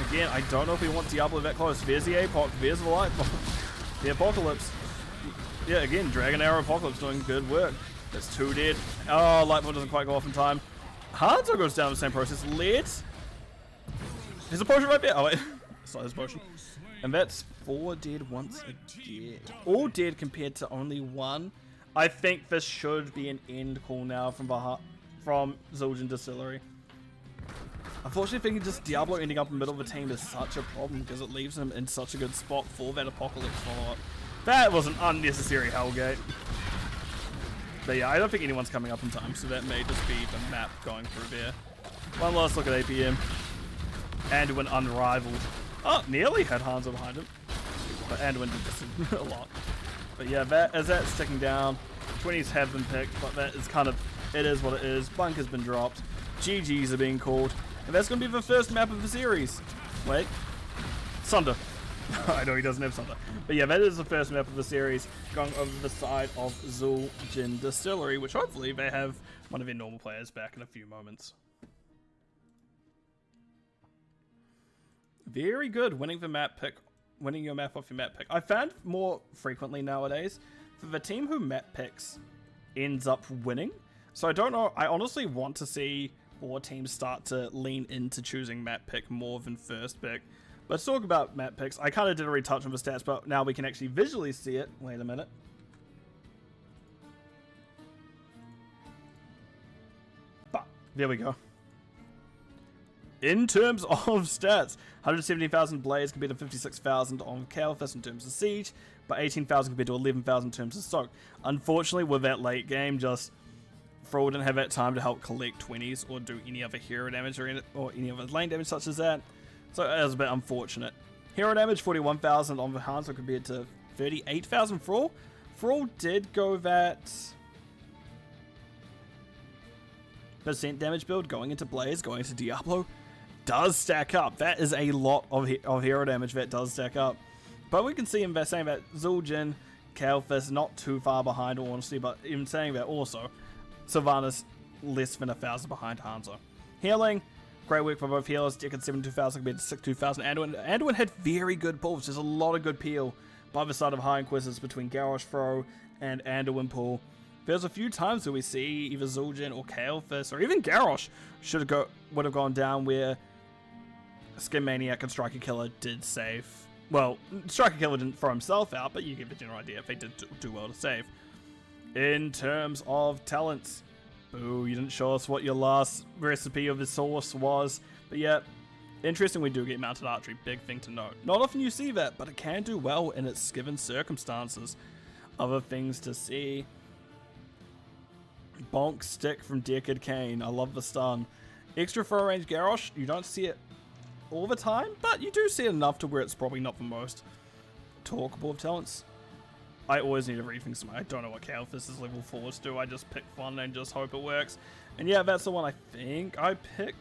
Again, I don't know if we want Diablo that close. There's the Apoc, there's the light. The Apocalypse. Yeah, again, Dragon Arrow Apocalypse doing good work. That's 2 dead. Oh, Lightball doesn't quite go off in time. Hanzo goes down the same process. Led. There's a potion right there. Oh, wait. It's not his potion. And that's 4 dead once again. All dead compared to only 1. I think this should be an end call now from Zul'jin Distillery. Unfortunately, thinking just Diablo ending up in the middle of the team is such a problem because it leaves him in such a good spot for that Apocalypse follow-up. That was an unnecessary Hellgate. But yeah, I don't think anyone's coming up in time, so that may just be the map going through there. One last look at APM. Anduin unrivaled. Oh, nearly had Hanzo behind him. But Anduin did this a lot. But yeah, as that's ticking down, 20s have been picked, but that is kind of, it is what it is. Bunk has been dropped. GGs are being called. And that's going to be the first map of the series. Wait. Sunder. I know he doesn't have Sunder. But yeah, that is the first map of the series going over the side of Zul'jin Distillery, which hopefully they have one of their normal players back in a few moments. Very good winning the map pick. Winning your map off your map pick. I found more frequently nowadays for the team who map picks ends up winning. So I don't know. I honestly want to see more teams start to lean into choosing map pick more than first pick. Let's talk about map picks. I kind of did a retouch on the stats, but now we can actually visually see it. Wait a minute. But there we go. In terms of stats, 170,000 Blaze compared to 56,000 on Kael'thas in terms of siege, but 18,000 compared to 11,000 in terms of soak. Unfortunately, with that late game, just Thrall didn't have that time to help collect 20s or do any other hero damage or any other lane damage such as that. So it was a bit unfortunate. Hero damage 41,000 on the Hanzo compared to 38,000 Thrall. Thrall did go that percent damage build going into Blaze, going into Diablo. Does stack up. That is a lot of hero damage that does stack up. But we can see him saying that Zul'jin, Kael'thas not too far behind, honestly, but even saying that also, Sylvanas less than 1,000 behind Hanzo. Healing, great work for both healers. Deckard 72,000 compared to 62,000. Anduin had very good pulls. There's a lot of good peel by the side of High Inquisitors between Garrosh, Thrall, and Anduin pull. There's a few times where we see either Zul'jin or Kael'thas, or even Garrosh would have gone down where Skin Maniac and Striker Killer did save. Well, Striker Killer didn't throw himself out, but you get the general idea if they did do well to save. In terms of talents, boo, you didn't show us what your last recipe of the source was. But yeah, interesting, we do get mounted archery, big thing to note. Not often you see that, but it can do well in its given circumstances. Other things to see. Bonk stick from Deckard Cain. I love the stun. Extra throw range Garrosh, you don't see it all the time, but you do see it enough to where it's probably not the most talkable of talents. I always need to rethink something. I don't know what Calphus is level 4s do. I just pick one and just hope it works. And yeah, that's the one I think I pick.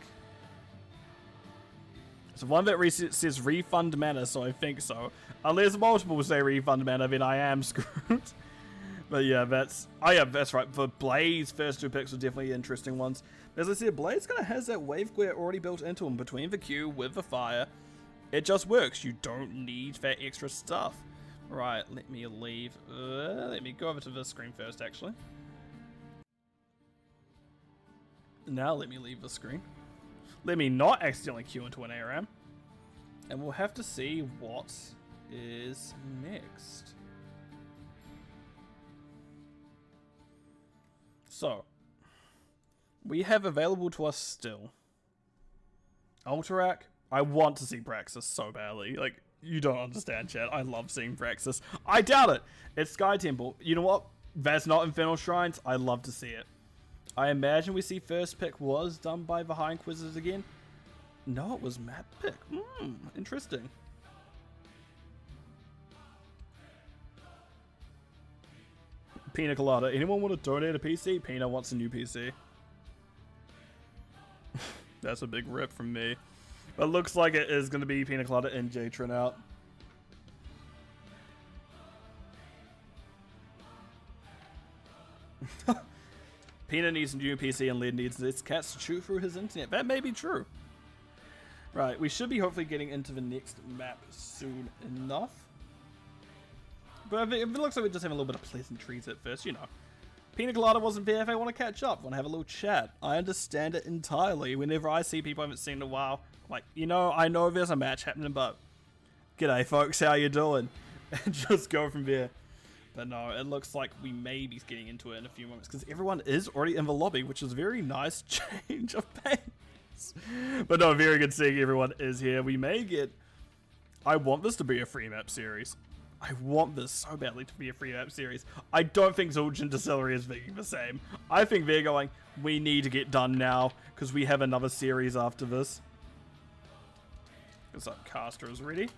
So one that says refund mana, so I think so. Unless multiple say refund mana, then I am screwed. But yeah, that's... Oh yeah, that's right. For Blaze, first 2 picks are definitely interesting ones. As I said, Blaze kind of has that wave glare already built into him between the Q with the fire. It just works. You don't need that extra stuff. Right, let me leave. Let me go over to this screen first, actually. Now let me leave the screen. Let me not accidentally queue into an ARAM. And we'll have to see what is next. So, we have available to us still Alterac. I want to see Praxis so badly. Like, you don't understand, chat. I love seeing Praxis. I doubt it. It's Sky Temple. You know what? That's not Infernal Shrines. I love to see it. I imagine we see first pick was done by the High Inquisitors again. No, it was map pick. Interesting. Pina Colada. Anyone want to donate a PC? Pina wants a new PC. That's a big rip from me. But looks like it is going to be Pina Colada and Jatron out. Pina needs a new PC and Led needs his cats to chew through his internet. That may be true. Right, we should be hopefully getting into the next map soon enough. But it looks like we're just having a little bit of pleasantries at first, you know. Pina Colada wasn't there if I want to catch up, want to have a little chat. I understand it entirely. Whenever I see people I haven't seen in a while, I'm like, you know, I know there's a match happening, but g'day folks, how you doing? And just go from there. But no, it looks like we may be getting into it in a few moments because everyone is already in the lobby, which is a very nice change of pace. But no, very good seeing everyone is here. We may get... I want this to be a free map series. I want this so badly to be a free map series. I don't think Zulch and Distillery is thinking the same. I think they're going, we need to get done now because we have another series after this. Looks like Caster is ready.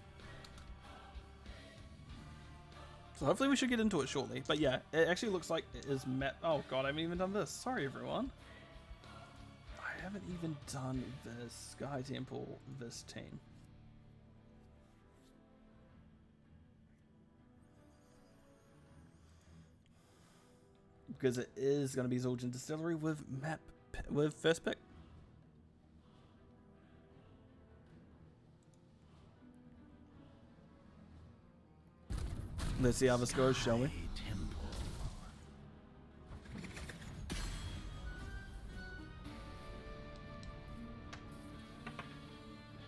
So hopefully we should get into it shortly. But yeah, it actually looks like it is map... Oh god, I haven't even done this. Sorry everyone. I haven't even done this Sky Temple, this team. Because it is going to be Zulch and Distillery with first pick. Let's see how this goes, shall we?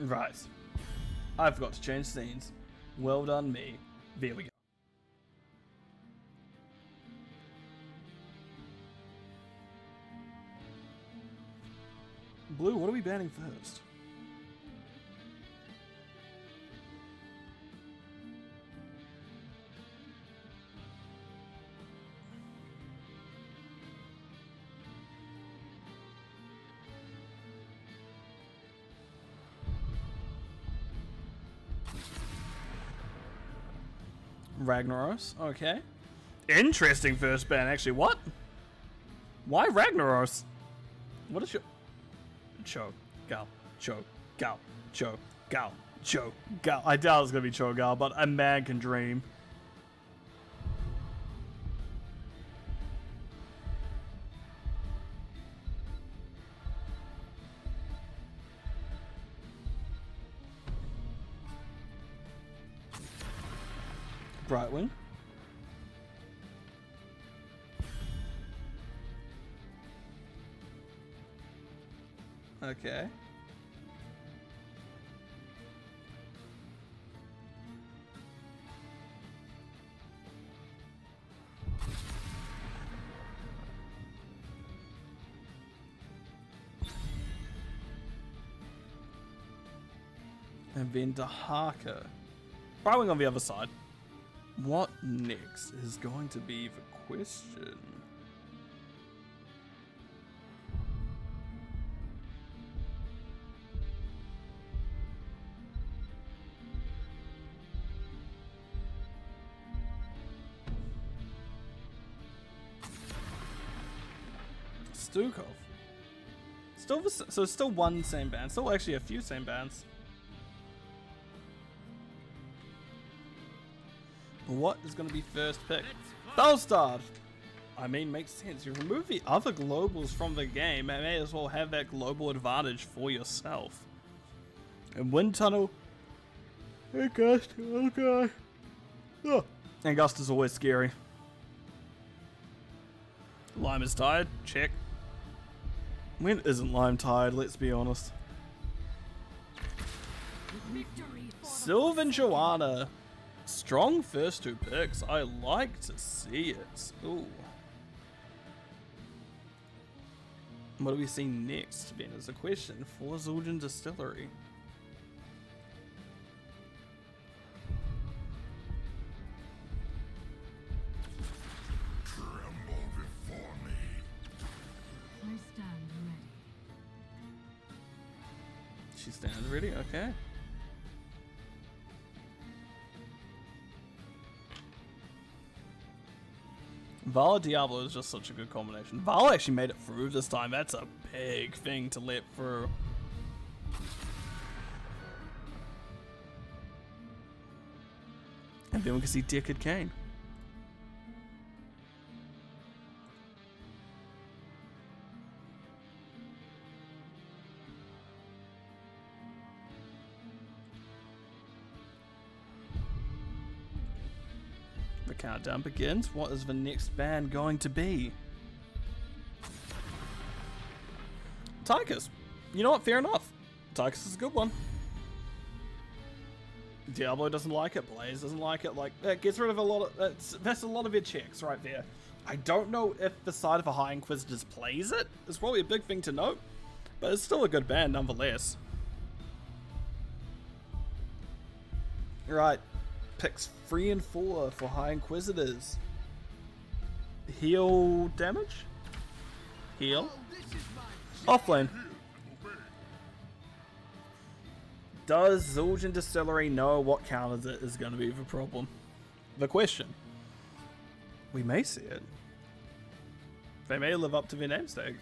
Right. I forgot to change scenes. Well done me. There we go. Blue, what are we banning first? Ragnaros, okay. Interesting first ban, actually. What? Why Ragnaros? What is your... Cho'Gal. I doubt it's gonna be Cho'Gal, but a man can dream. Brightwing. Okay. And then Dahaka. Brightwing on the other side. What next is going to be the question? Stukov. Still, so still one same band. Still actually a few same bands. What is going to be first pick? Bellstad! I mean, makes sense. You remove the other globals from the game, and may as well have that global advantage for yourself. And Wind Tunnel. And Gust. Oh god. Oh. And Gust is always scary. Lime is tired. Check. When isn't Lime tired? Let's be honest. Sylvan Joanna. Strong first two picks. I like to see it. Ooh. What do we see next, then, is a question for Zul'jin Distillery. Tremble before me. I stand ready. She stands ready? Okay. Vala Diablo is just such a good combination. Vala actually made it through this time. That's a big thing to let through. And then we can see Deckard Cain. The countdown begins. What is the next band going to be? Tychus. You know what? Fair enough. Tychus is a good one. Diablo doesn't like it. Blaze doesn't like it. Like, that gets rid of a lot of... That's a lot of your checks right there. I don't know if the side of a High Inquisitors plays it. It's probably a big thing to note. But it's still a good band nonetheless. Right. Picks 3 and 4 for High Inquisitors. Heal damage? Heal. Offlane. Does Zul'jin Distillery know what counters it is going to be the problem? The question. We may see it. They may live up to their namesake.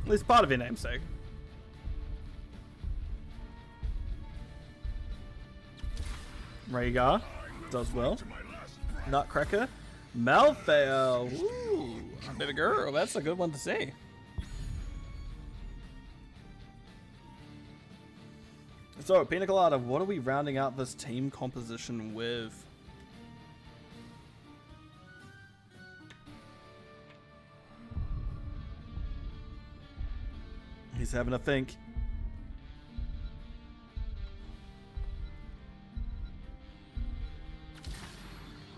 At least part of their namesake. Rhaegar does well. Nutcracker. Malthael. Ooh, baby girl. That's a good one to see. So, Pina Colada, what are we rounding out this team composition with? He's having a think.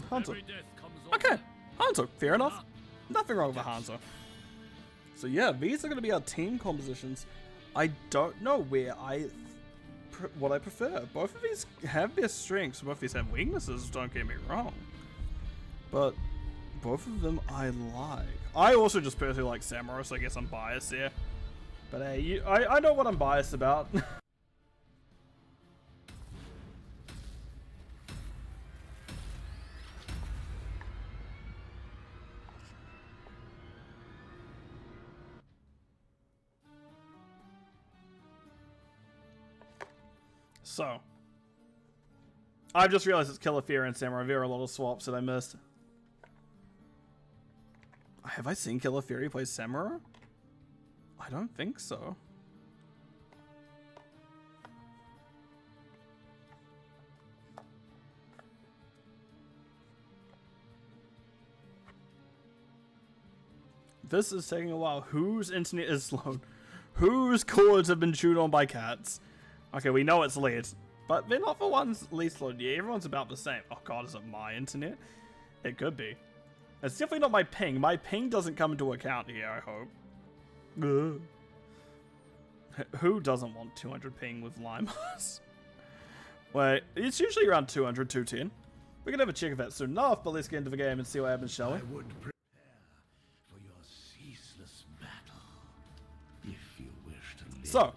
Hanzo. Okay, Hanzo, fair enough. Nothing wrong with Hanzo. So yeah, these are going to be our team compositions. I don't know where what I prefer. Both of these have their strengths, both of these have weaknesses, don't get me wrong. But both of them I like. I also just personally like Samurai, so I guess I'm biased there. But hey, I know what I'm biased about. So, I've just realized it's Killer Fear and Samurai. There are a lot of swaps that I missed. Have I seen Killer Fury play Samurai? I don't think so. This is taking a while. Whose internet is slow? Whose cords have been chewed on by cats? Okay, we know it's lit, but they're not the ones least loaded. Yeah, everyone's about the same. Oh god, is it my internet? It could be. It's definitely not my ping. My ping doesn't come into account here, I hope. Ugh. Who doesn't want 200 ping with Limers? Wait, it's usually around 200, 210. We can have a check of that soon enough, but let's get into the game and see what happens, shall we? I would prepare for your ceaseless battle, if you wish to live. So,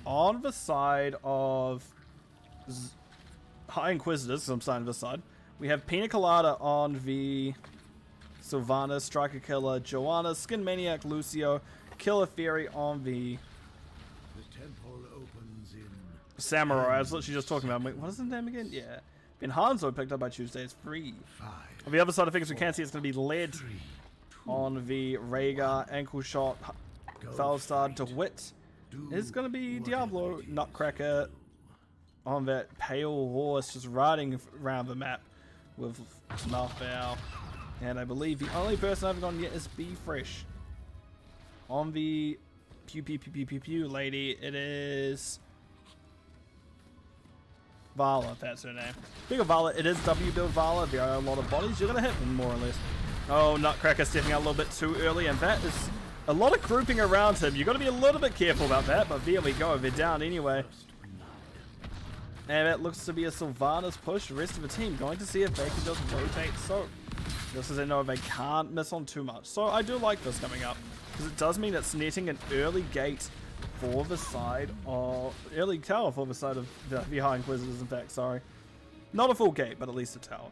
on the side of High Inquisitors, so I'm starting this side, we have Pina Colada on the Sylvanas, Striker Killer, Joanna, Skin Maniac, Lucio, Killer Fury on the The temple opens in Samurai. I was literally just talking about him. Wait, what is his name again? Yeah. Ben Hanzo picked up by Tuesday. It's free. 5, On the other side of things, we can see it's going to be led 3, 2, on the Rhaegar, Ankle Shot, Falstad, DeWitt. It's going to be Diablo, Nutcracker on that pale horse just riding around the map with Malfoy. And I believe the only person I haven't gone yet is Be Fresh. On the pew lady, it is Vala, if that's her name. Speaking of Vala, it is W build Vala. There are a lot of bodies. You're going to hit them, more or less. Oh, Nutcracker stepping out a little bit too early, and that is a lot of grouping around him. You've got to be a little bit careful about that, but there we go. They're down anyway. And that looks to be a Sylvanas push. The rest of the team going to see if they can just rotate so. Just as they know they can't miss on too much. So I do like this coming up, because it does mean it's netting an early gate for the side of... early tower for the side of the High Inquisitors, in fact, sorry. Not a full gate, but at least a tower.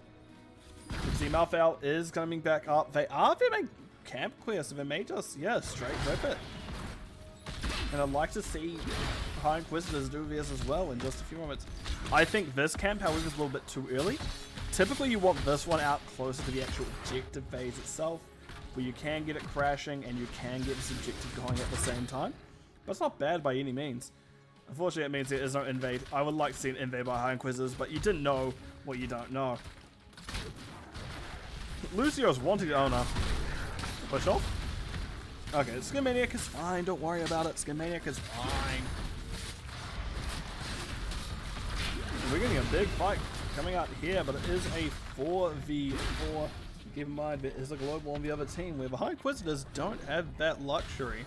You can see Malfoy is coming back up. They are doing camp clear, so they may just, yeah, straight rip it. And I'd like to see High Inquisitors do this as well in just a few moments. I think this camp, however, is a little bit too early. Typically, you want this one out closer to the actual objective phase itself, where you can get it crashing and you can get this objective going at the same time. But it's not bad by any means. Unfortunately, it means there is no invade. I would like to see an invade by High Inquisitors, but you didn't know what you don't know. Lucio's wanting to... oh no. Push off? Okay, Skin Maniac is fine. Don't worry about it. Skin Maniac is fine. We're getting a big fight coming out here, but it is a 4v4. Keep in mind, there is a global on the other team where the High Inquisitors don't have that luxury.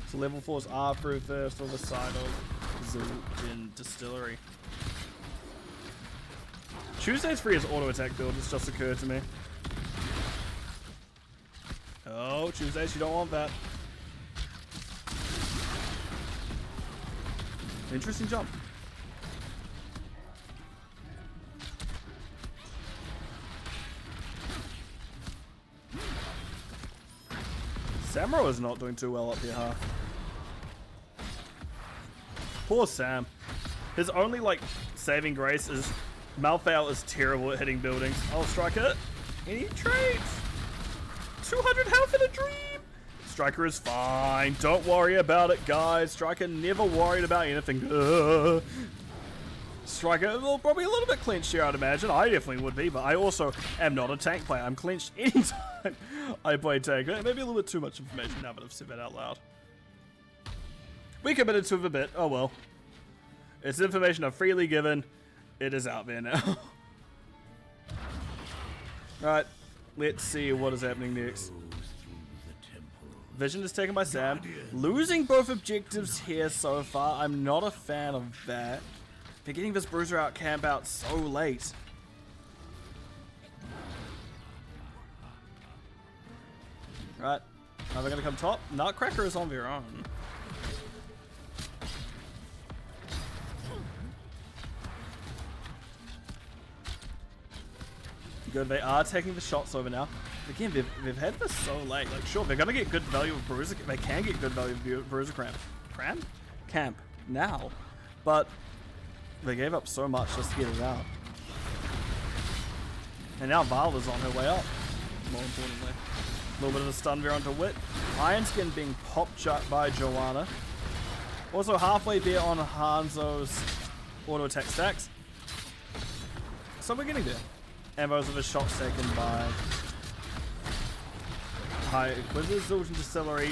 So level 4s are through first on the side of Zillion Distillery. Tuesday's free as auto attack build, it's just occurred to me. Oh, Tuesdays, you don't want that. Interesting jump. Samuro is not doing too well up here, huh? Poor Sam. His only, like, saving grace is Malfoy is terrible at hitting buildings. I'll strike it. Any trades? 200 health in a dream. Striker is fine. Don't worry about it, guys. Striker never worried about anything. Striker, well, probably a little bit clenched here, I'd imagine. I definitely would be, but I also am not a tank player. I'm clenched anytime I play tank. Maybe a little bit too much information now, but I've said that out loud. We committed to it a bit. Oh well. It's information I've freely given. It is out there now. Right. Let's see what is happening next. Vision is taken by Sam. Losing both objectives here so far. I'm not a fan of that. They're getting this Bruiser out camp out so late. Right. Are they going to come top? Nutcracker is on their own. Good, they are taking the shots over now. Again, they've had this so late. Like, sure, they're going to get good value of Bruiser. They can get good value of Bruiser Camp now. But they gave up so much just to get it out. And now Vala's on her way up, more importantly. A little bit of a stun there onto Wit. Iron Skin being popped shot by Joanna. Also halfway there on Hanzo's auto attack stacks. So we're getting there. And those are the shots taken by High Inquisitors. Zildjian Distillery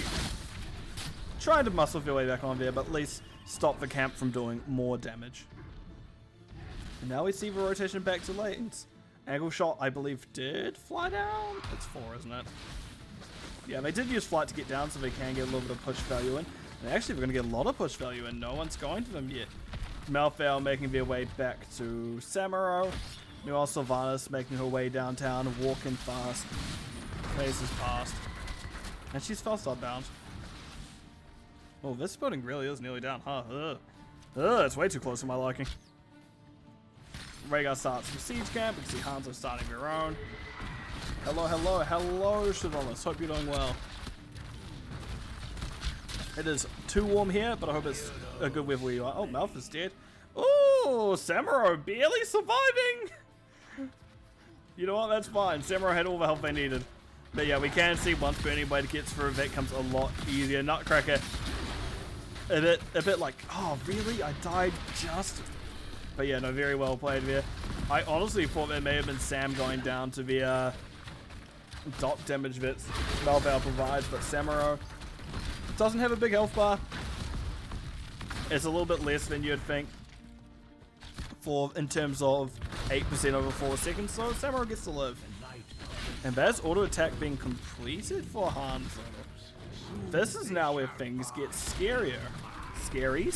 trying to muscle their way back on there, but at least stop the camp from doing more damage. And now we see the rotation back to lanes. Angle Shot, I believe, did fly down. It's 4, isn't it? Yeah, they did use flight to get down, so they can get a little bit of push value in. And actually, we're going to get a lot of push value in. No one's going to them yet. Malfoy making their way back to Samuro. Meanwhile, Sylvanas making her way downtown, walking fast. Faces past. And she's Falstad bound. Oh, this building really is nearly down, huh? Ugh, it's way too close to my liking. Rhaegar starts the siege camp. We can see Hanzo starting their own. Hello, hello, hello, Shadowless. Hope you're doing well. It is too warm here, but I hope it's a good weather where you are. Oh, Malf is dead. Oh, Samuro barely surviving. You know what? That's fine. Samuro had all the help they needed. But yeah, we can see once Burning Blade gets through, that comes a lot easier. Nutcracker, a bit like, oh really? I died just. But yeah, no, very well played there. I honestly thought that may have been Sam going down to the dot damage that Malval provides, but Samuro doesn't have a big health bar. It's a little bit less than you'd think in terms of 8% over 4 seconds, so Samuro gets to live. And there's auto attack being completed for Hanzo. This is now where things get scarier. Scary.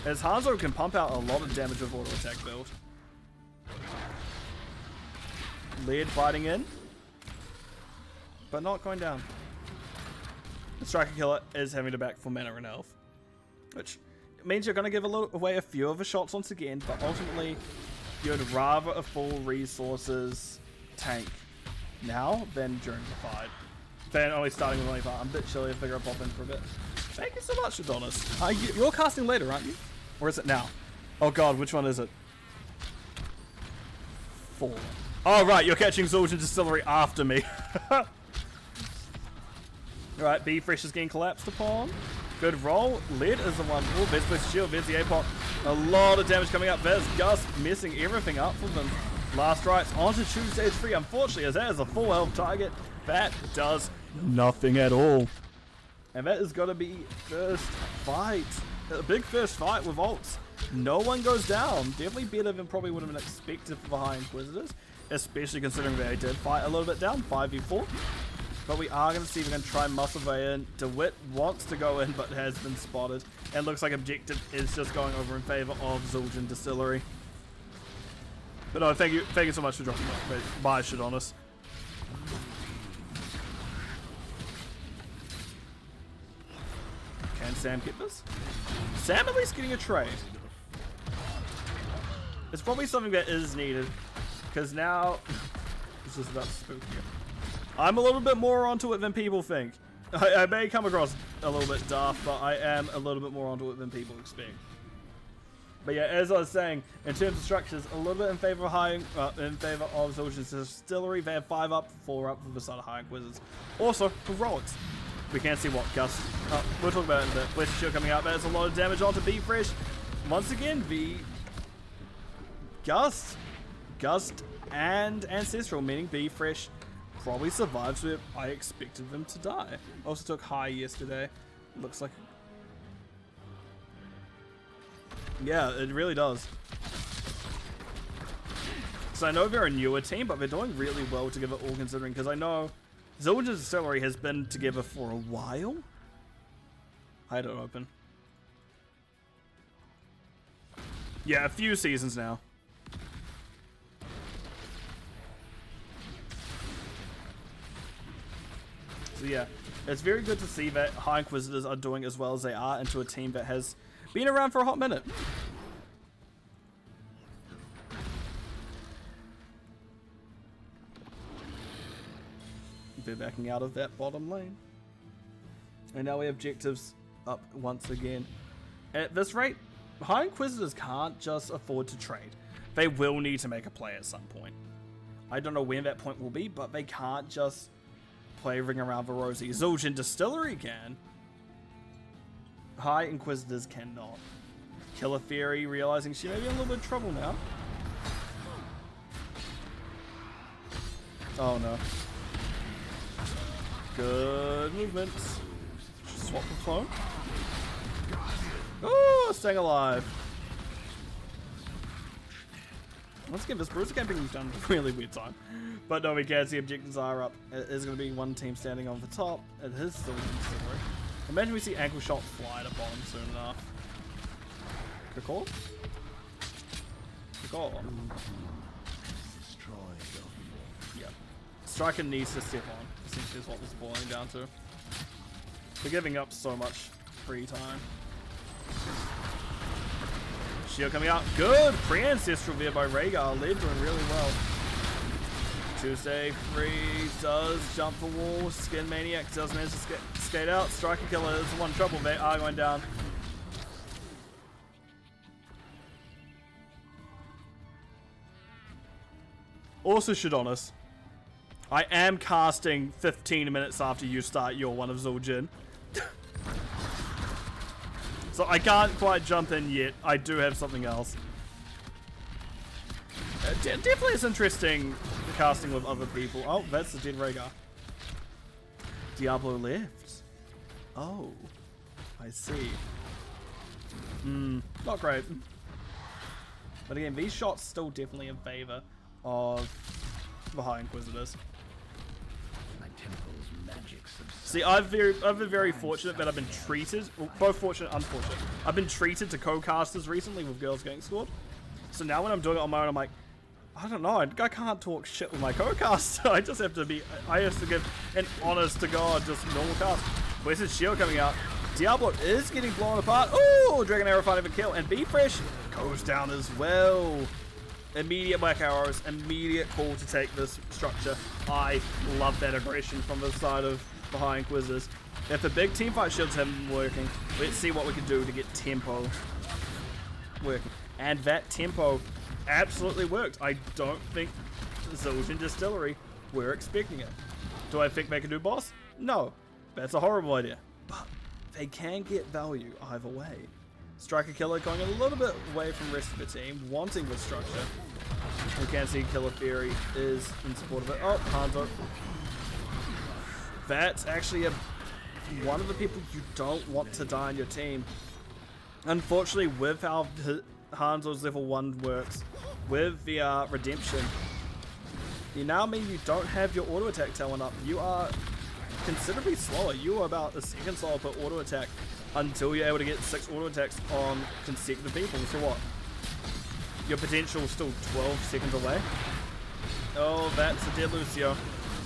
As Hanzo can pump out a lot of damage with auto attack build. Lead biting in, but not going down. The Striker Killer is having to back for mana and health, which means you're going to give away a few of the shots once again, but ultimately you'd rather a full resources tank now than during the fight. Then only starting with only 5. I'm a bit chilly to figure out pop in for a bit. Thank you so much, Adonis. You're casting later, aren't you? Or is it now? Oh god, which one is it? 4. Oh right, you're catching Zul'jin Distillery after me. Alright, B Fresh is getting collapsed upon. Good roll. Led is the one. Oh, there's the shield, there's the APOC. A lot of damage coming up. There's Gus messing everything up for them. Last rights onto choose stage 3. Unfortunately, as that is a full health target, that does nothing at all. And that is going to be first fight. A big first fight with ults. No one goes down. Definitely better than probably would have been expected for the High Inquisitors. Especially considering they did fight a little bit down, 5v4. But we are going to see if we can try and muscle way in. DeWitt wants to go in, but has been spotted. And looks like objective is just going over in favor of Zul'jin Distillery. But no, thank you so much for dropping that. Bye, Shadonis. Can Sam get this? Sam at least getting a trade. It's probably something that is needed. Because now, this is about spooky. I'm a little bit more onto it than people think. I may come across a little bit daft, but I am a little bit more onto it than people expect. But yeah, as I was saying, in terms of structures, a little bit in favor of Zul'jin Distillery. They have 5 up, 4 up for the side of High Inquisitors. Also, heroics. We can't see what Gust. We'll talk about it in a bit. Blessed Shield coming out. There's a lot of damage onto B Fresh. Once again, the Gust and Ancestral, meaning B Fresh probably survives where I expected them to die. Also took high yesterday. Looks like. Yeah, it really does. So I know they're a newer team, but they're doing really well to give it all considering, because I know Zul'jin Distillery has been together for a while. I had it open. Yeah, a few seasons now. So yeah, it's very good to see that High Inquisitors are doing as well as they are into a team that has been around for a hot minute. They're backing out of that bottom lane. And now we have objectives up once again. At this rate, High Inquisitors can't just afford to trade. They will need to make a play at some point. I don't know when that point will be, but they can't just play Ring Around the Rosie. Zul'jin Distillery can. High Inquisitors cannot. Killer Fairy realizing she may be in a little bit of trouble now. Oh no. Good movements. Swap the clone. Oh, staying alive. Once again, this Bruiser camping is done a really weird time. But no, we can see objectives are up. It is going to be one team standing on the top. It is still Distillery. Imagine we see ankle shot fly to bottom soon enough. Good call. Good call. Yep. Striker needs to step on. Essentially is what this is boiling down to. They're giving up so much free time. Shield coming out. Good pre-ancestral there by Rhaegar. Led doing really well. Tuesday freeze does jump the wall. Skin Maniac does manage to skate out. Striker Killer is one trouble. They are going down. Also, Shadonis, I am casting 15 minutes after you start your one of Zul'jin. So I can't quite jump in yet. I do have something else. Definitely it's interesting casting with other people. Oh, that's the dead Rhaegar. Diablo left. Oh, I see. Not great. But again, these shots still definitely in favor of the High Inquisitors. See, I've been very fortunate that I've been treated, well, both fortunate and unfortunate. I've been treated to co-casters recently with girls getting scored. So now when I'm doing it on my own, I'm like, I don't know, I can't talk shit with my co-caster. I just have to be, I have to give an honest to God, just normal cast. Where's his shield coming out? Diablo is getting blown apart. Oh, Dragon Arrow finding a kill, and Be Fresh goes down as well. Immediate Black Arrows, immediate call to take this structure. I love that aggression from the side of the High Inquisitors. If the big teamfight shields haven't been working, let's see what we can do to get tempo working. And that tempo absolutely worked. I don't think Zul'jin Distillery were expecting it. Do I think they can do boss? No. That's a horrible idea. But they can get value either way. Striker Killer going a little bit away from the rest of the team, wanting the structure. We can see Killer Fury is in support of it. Oh, Hanzo. That's actually one of the people you don't want to die on your team. Unfortunately, with how Hanzo's level 1 works, with the redemption, you now mean you don't have your auto attack talent up. You are considerably slower. You are about a second slower per auto attack until you're able to get 6 auto attacks on consecutive people. So what? Your potential is still 12 seconds away. Oh, that's a dead Lucio.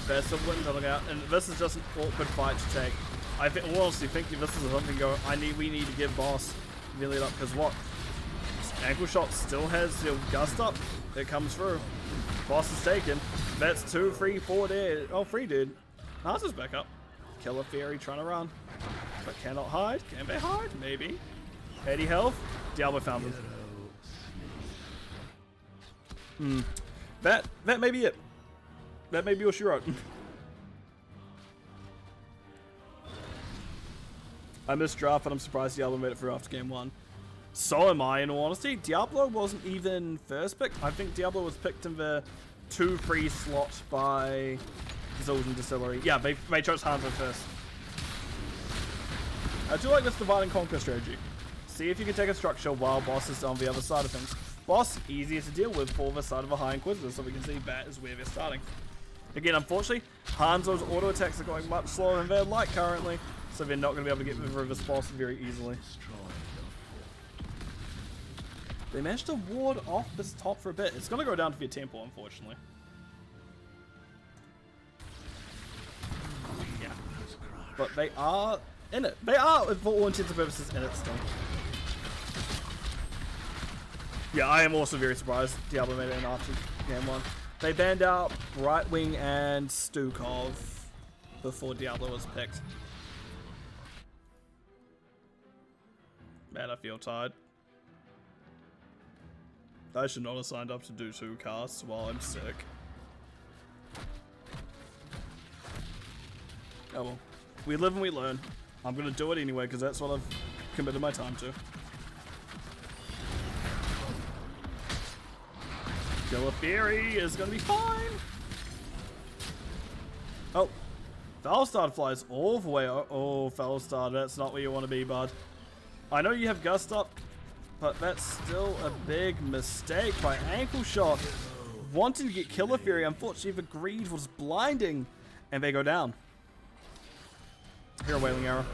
That's a win coming out, and this is just an awkward fight to take. I honestly think this is something we need to give boss really up, because what? Ankle shot still has the gust up. It comes through. Boss is taken. That's 2, 3, 4 dead. Oh, 3 dead. Narza's back up. Killer Fairy trying to run, but cannot hide. Can they hide? Maybe. 80 health. Diablo found them. That may be it. That may be what she wrote. I missed draft, but I'm surprised Diablo made it through after game 1. So am I, in all honesty. Diablo wasn't even first pick. I think Diablo was picked in the 2-3 slot by Zul'jin Distillery. Yeah, they chose Hanzo first. I do like this divide and conquer strategy. See if you can take a structure while boss is on the other side of things. Boss, easier to deal with for the side of a High Inquisitor, so we can see that is where they're starting. Again, unfortunately, Hanzo's auto attacks are going much slower than they'd like currently, so they're not going to be able to get through this boss very easily. They managed to ward off this top for a bit. It's going to go down to their temple, unfortunately. Yeah. But they are in it. They are, for all intents and purposes, in it still. Yeah, I am also very surprised Diablo made it in after game 1. They banned out Brightwing and Stukov before Diablo was picked. Man, I feel tired. I should not have signed up to do 2 casts while I'm sick. Oh well. We live and we learn. I'm gonna do it anyway because that's what I've committed my time to. Killer Fury is gonna be fine. Oh, Falstad flies all the way. Oh, Falstad, that's not where you want to be, bud. I know you have Gust up, but that's still a big mistake by Ankle Shot. Wanting to get Killer Fury, unfortunately the greed was blinding, and they go down. Here, Wailing Arrow.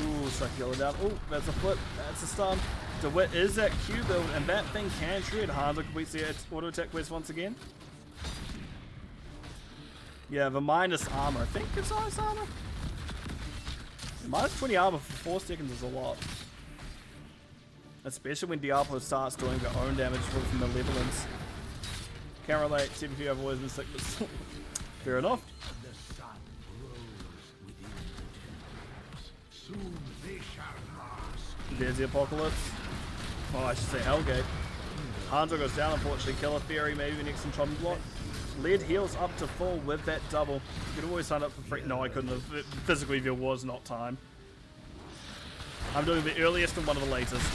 Ooh, strike Killer down. Ooh, that's a flip. That's a stun. DeWitt is that Q build, and that thing can shred. Hanzo completes the auto attack quest once again. Yeah, the minus armor. I think it's minus armor. Minus 20 armor for 4 seconds is a lot. Especially when Diablo starts doing their own damage with malevolence. Can't relate, TVP I've always been sick, but fair enough. The sun rose within the temples. Soon they shall pass. There's the Apocalypse. Oh, I should say Hellgate. Hanzo goes down, unfortunately. Killer Theory, maybe next in chopping block. Lead heals up to full with that double. You could always sign up for free. No, I couldn't have. Physically, there was not time. I'm doing the earliest and one of the latest.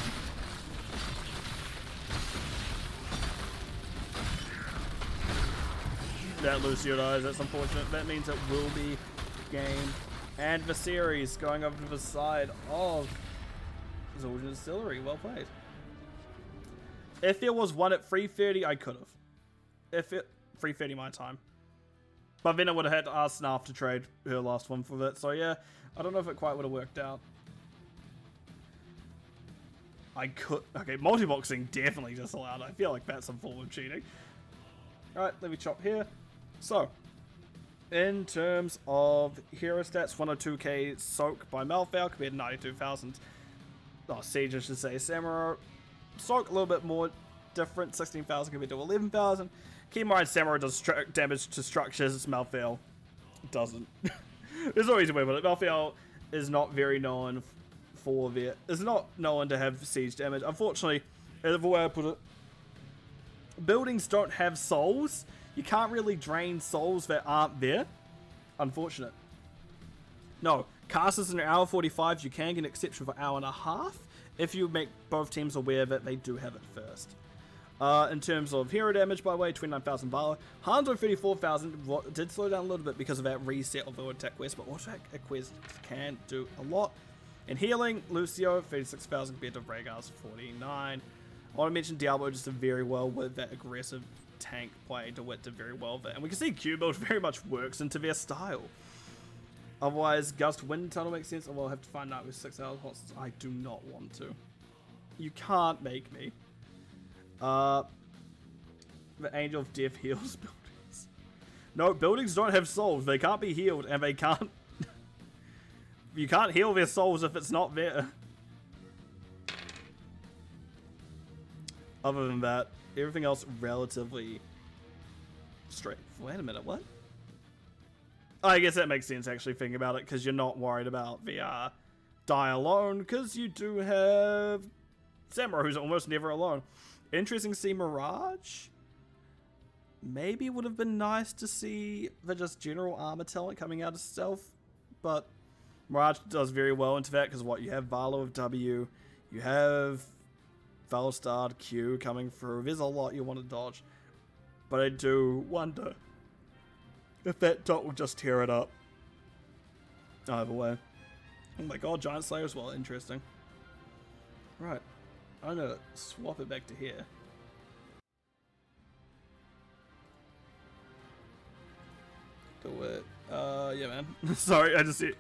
That Lucio dies, that's unfortunate. That means it will be game. And the series going over to the side of Zul'jin Distillery. Well played. If there was one at 3:30, I could have. If it 3:30 my time. But then I would have had to ask Snarf to trade her last one for that. So yeah, I don't know if it quite would have worked out. I could. Okay, multi-boxing definitely disallowed. I feel like that's some form of cheating. Alright, let me chop here. So, in terms of hero stats, 102k Soak by Malphite compared to 92,000. Oh, Siege, I should say. Samurai. Soak a little bit more different, 16,000 compared to 11,000. Keep in mind, Samurai does damage to structures, Malphite doesn't. There's no easy way, but Malphite is not very known for their. Is not known to have siege damage. Unfortunately, the way I put it, buildings don't have souls. You can't really drain souls that aren't there. Unfortunate. No, casters in an hour 45, you can get an exception for an hour and a half if you make both teams aware that they do have it first. In terms of hero damage, by the way, 29,000 Vala. Hanzo 34,000 did slow down a little bit because of that reset of the attack quest, but auto attack quest can do a lot. In healing, Lucio 36,000 compared to Rhaegar's 49. I want to mention Diablo just did very well with that aggressive tank play. DeWitt did very well there. And we can see Q-Build very much works into their style. Otherwise, Gust Wind Tunnel makes sense. I will have to find out with 6 hours hosts. I do not want to. You can't make me. The Angel of Death heals buildings. No, buildings don't have souls. They can't be healed, and they can't... You can't heal their souls if it's not there. Other than that, everything else relatively straight. Wait a minute, what? I guess that makes sense, actually, thinking about it, because you're not worried about the die alone, because you do have Samurai, who's almost never alone. Interesting to see Mirage. Maybe would have been nice to see the just general armor talent coming out of stealth, but Mirage does very well into that, because what, you have Valo of W, you have Valstard Q coming through. There's a lot you want to dodge. But I do wonder if that dot will just tear it up. Either way. Oh my god, Giant Slayer as well. Interesting. Right. I'm going to swap it back to here. Do it. Yeah, man. Sorry, I just see it.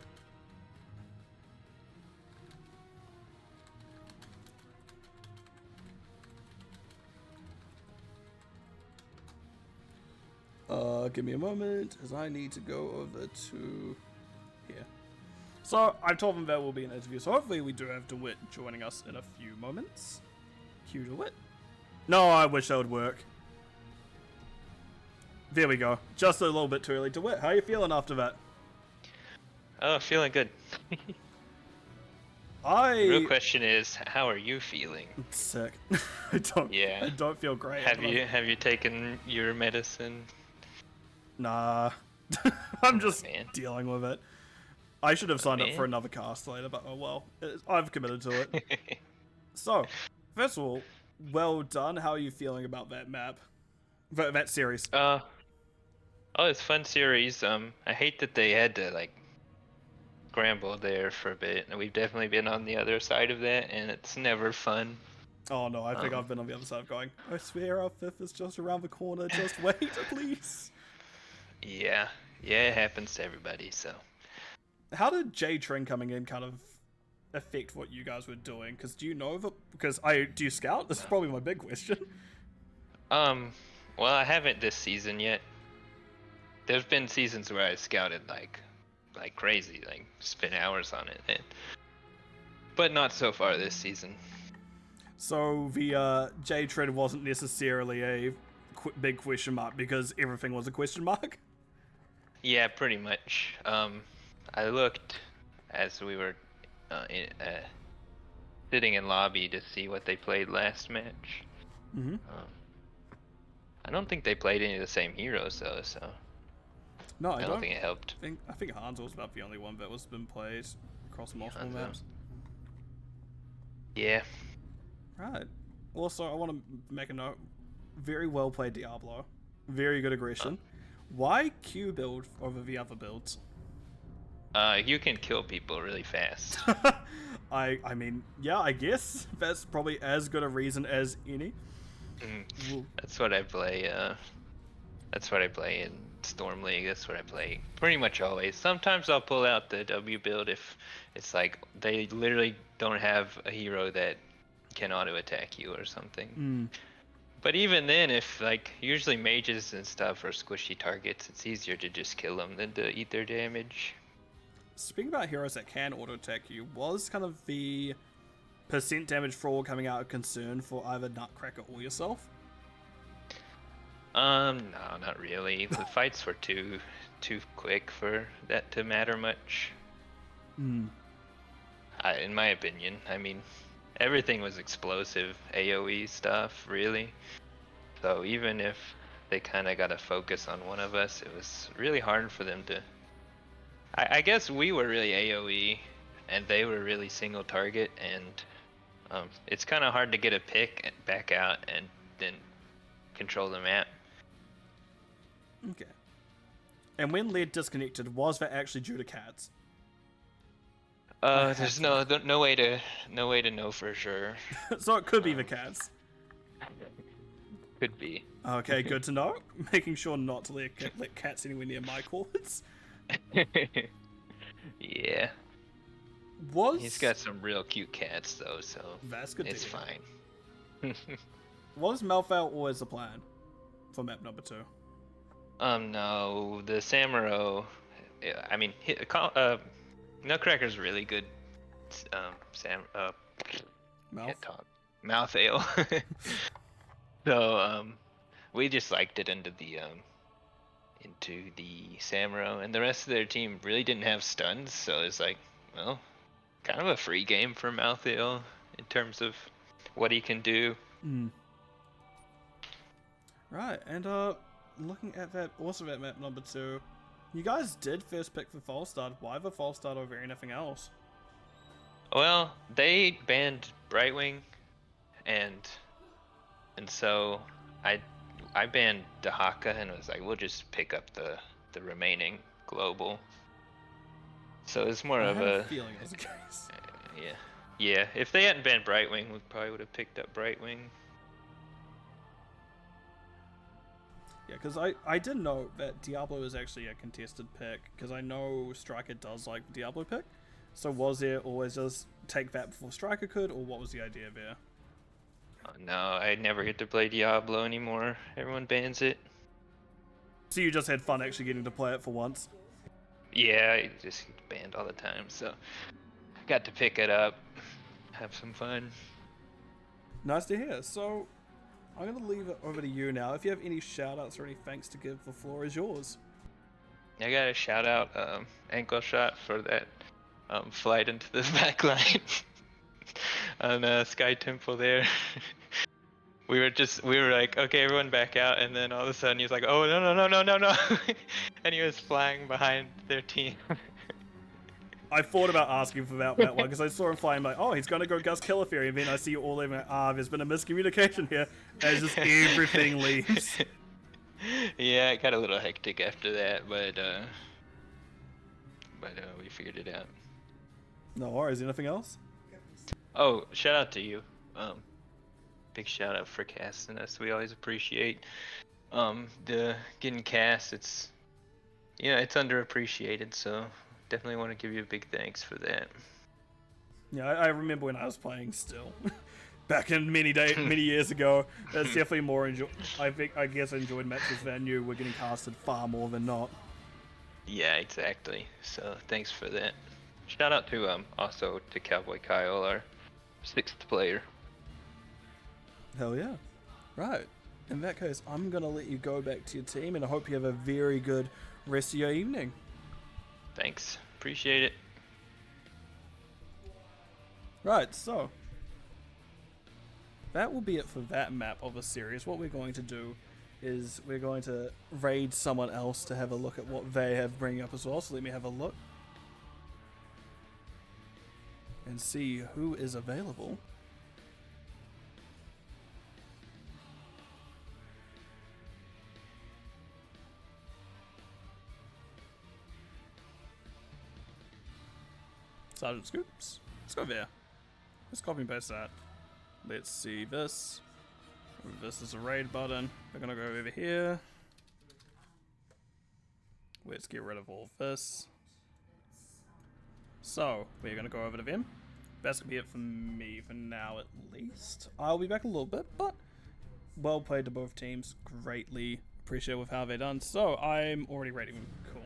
Give me a moment, as I need to go over to here. So, I've told them there will be an interview, so hopefully we do have DeWitt joining us in a few moments. Cue DeWitt. No, I wish that would work. There we go. Just a little bit too early. DeWitt, how are you feeling after that? Oh, feeling good. The real question is, how are you feeling? Sick. I don't feel great. Have you taken your medicine? Nah. I'm just dealing with it. I should have signed up for another cast later, but oh well. I've committed to it. So, first of all, well done. How are you feeling about that map? That series? Oh, it's a fun series. I hate that they had to, like, scramble there for a bit. We've definitely been on the other side of that, and it's never fun. Oh no, I think I've been on the other side going, I swear our 5th is just around the corner, just wait, please. Yeah, it happens to everybody, so. How did J Tring coming in kind of affect what you guys were doing? Because do you know do you scout? This is probably my big question. Well, I haven't this season yet. There's been seasons where I scouted like crazy, spent hours on it, but not so far this season. So the J Tread wasn't necessarily a big question mark because everything was a question mark? Yeah, pretty much. I looked as we were sitting in lobby to see what they played last match. Mm-hmm. I don't think they played any of the same heroes though, so No, I don't think it helped. I think Hanzo was about the only one that was been played across multiple Hanzo. maps. Yeah. Right. Also, I want to make a note. Very well played Diablo. Very good aggression. Why Q build over the other builds? You can kill people really fast. I mean, yeah, I guess that's probably as good a reason as any. That's what I play. That's what I play in Storm League. That's what I play pretty much always. Sometimes I'll pull out the W build if it's like they literally don't have a hero that can auto attack you or something. But even then, if like usually mages and stuff are squishy targets, it's easier to just kill them than to eat their damage. Speaking about heroes that can auto attack you, was kind of the percent damage fraud coming out a concern for either Nutcracker or yourself? No, not really. The fights were too quick for that to matter much. In my opinion, I mean, everything was explosive AoE stuff, really. So even if they kind of got to focus on one of us, it was really hard for them to. I guess we were really AoE, and they were really single target, and it's kind of hard to get a pick and back out and then control the map. Okay. And when lead disconnected, was that actually due to cats? There's no way to know for sure. So it could be the cats. Could be. Okay, good to know. Making sure not to let cats anywhere near my cords. Yeah. He's got some real cute cats though, so that's good. It's fine. Was Malfoy always the plan for map number 2? No, the Samuro. I mean, Nutcracker's really good. Can't talk. Mouth ale. So we just liked it into the Samuro, and the rest of their team really didn't have stuns, so it's like, well, kind of a free game for Malthael in terms of what he can do. Right, and looking at that, also at map number 2, you guys did first pick the false start. Why the false start over anything else? Well, they banned Brightwing, and so I banned Dahaka and was like, we'll just pick up the remaining global. So it's more of a feeling it was the case. Yeah. If they hadn't banned Brightwing, we probably would have picked up Brightwing. Yeah, because I didn't know that Diablo is actually a contested pick, because I know Striker does like the Diablo pick. So was there always just take that before Striker could, or what was the idea there? No, I never get to play Diablo anymore. Everyone bans it. So you just had fun actually getting to play it for once? Yeah, it just gets banned all the time, so I got to pick it up, have some fun. Nice to hear. So I'm going to leave it over to you now. If you have any shout-outs or any thanks to give, the floor is yours. I got a shout out ankle shot for that flight into the back line on Sky Temple there. We were like, okay, everyone back out, and then all of a sudden he was like, oh, no. And he was flying behind their team. I thought about asking for that one because I saw him flying like, oh, he's going to go Gus Killer Fairy, and then I see you all over, there's been a miscommunication here, as just everything leaves. Yeah, it got a little hectic after that, but we figured it out. No worries. Anything else? Oh, shout out to you. Big shout out for casting us. We always appreciate the getting cast. It's underappreciated, so definitely want to give you a big thanks for that. Yeah, I remember when I was playing still. Back in many years ago. That's definitely more I guess I enjoyed matches that I knew were getting casted far more than not. Yeah, exactly. So thanks for that. Shout out to also to Cowboy Kyle, our 6th player. Hell yeah. Right. In that case, I'm going to let you go back to your team, and I hope you have a very good rest of your evening. Thanks. Appreciate it. Right, so that will be it for that map of the series. What we're going to do is we're going to raid someone else to have a look at what they have bringing up as well. So let me have a look and see who is available. Sergeant Scoops. Let's go there. Let's copy and paste that. Let's see this. This is a raid button. We're gonna go over here. Let's get rid of all this. So, we're gonna go over to them. That's gonna be it for me for now, at least. I'll be back a little bit, but well played to both teams. Greatly appreciate with how they've done. So, I'm already rating them. Cool.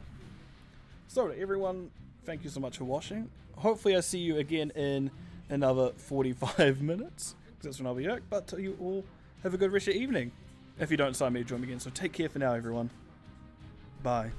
So, to everyone, thank you so much for watching. Hopefully I see you again in another 45 minutes, because that's when I'll be back. But to you all, have a good rest of your evening. If you don't decide me to join me again, so take care for now, everyone. Bye.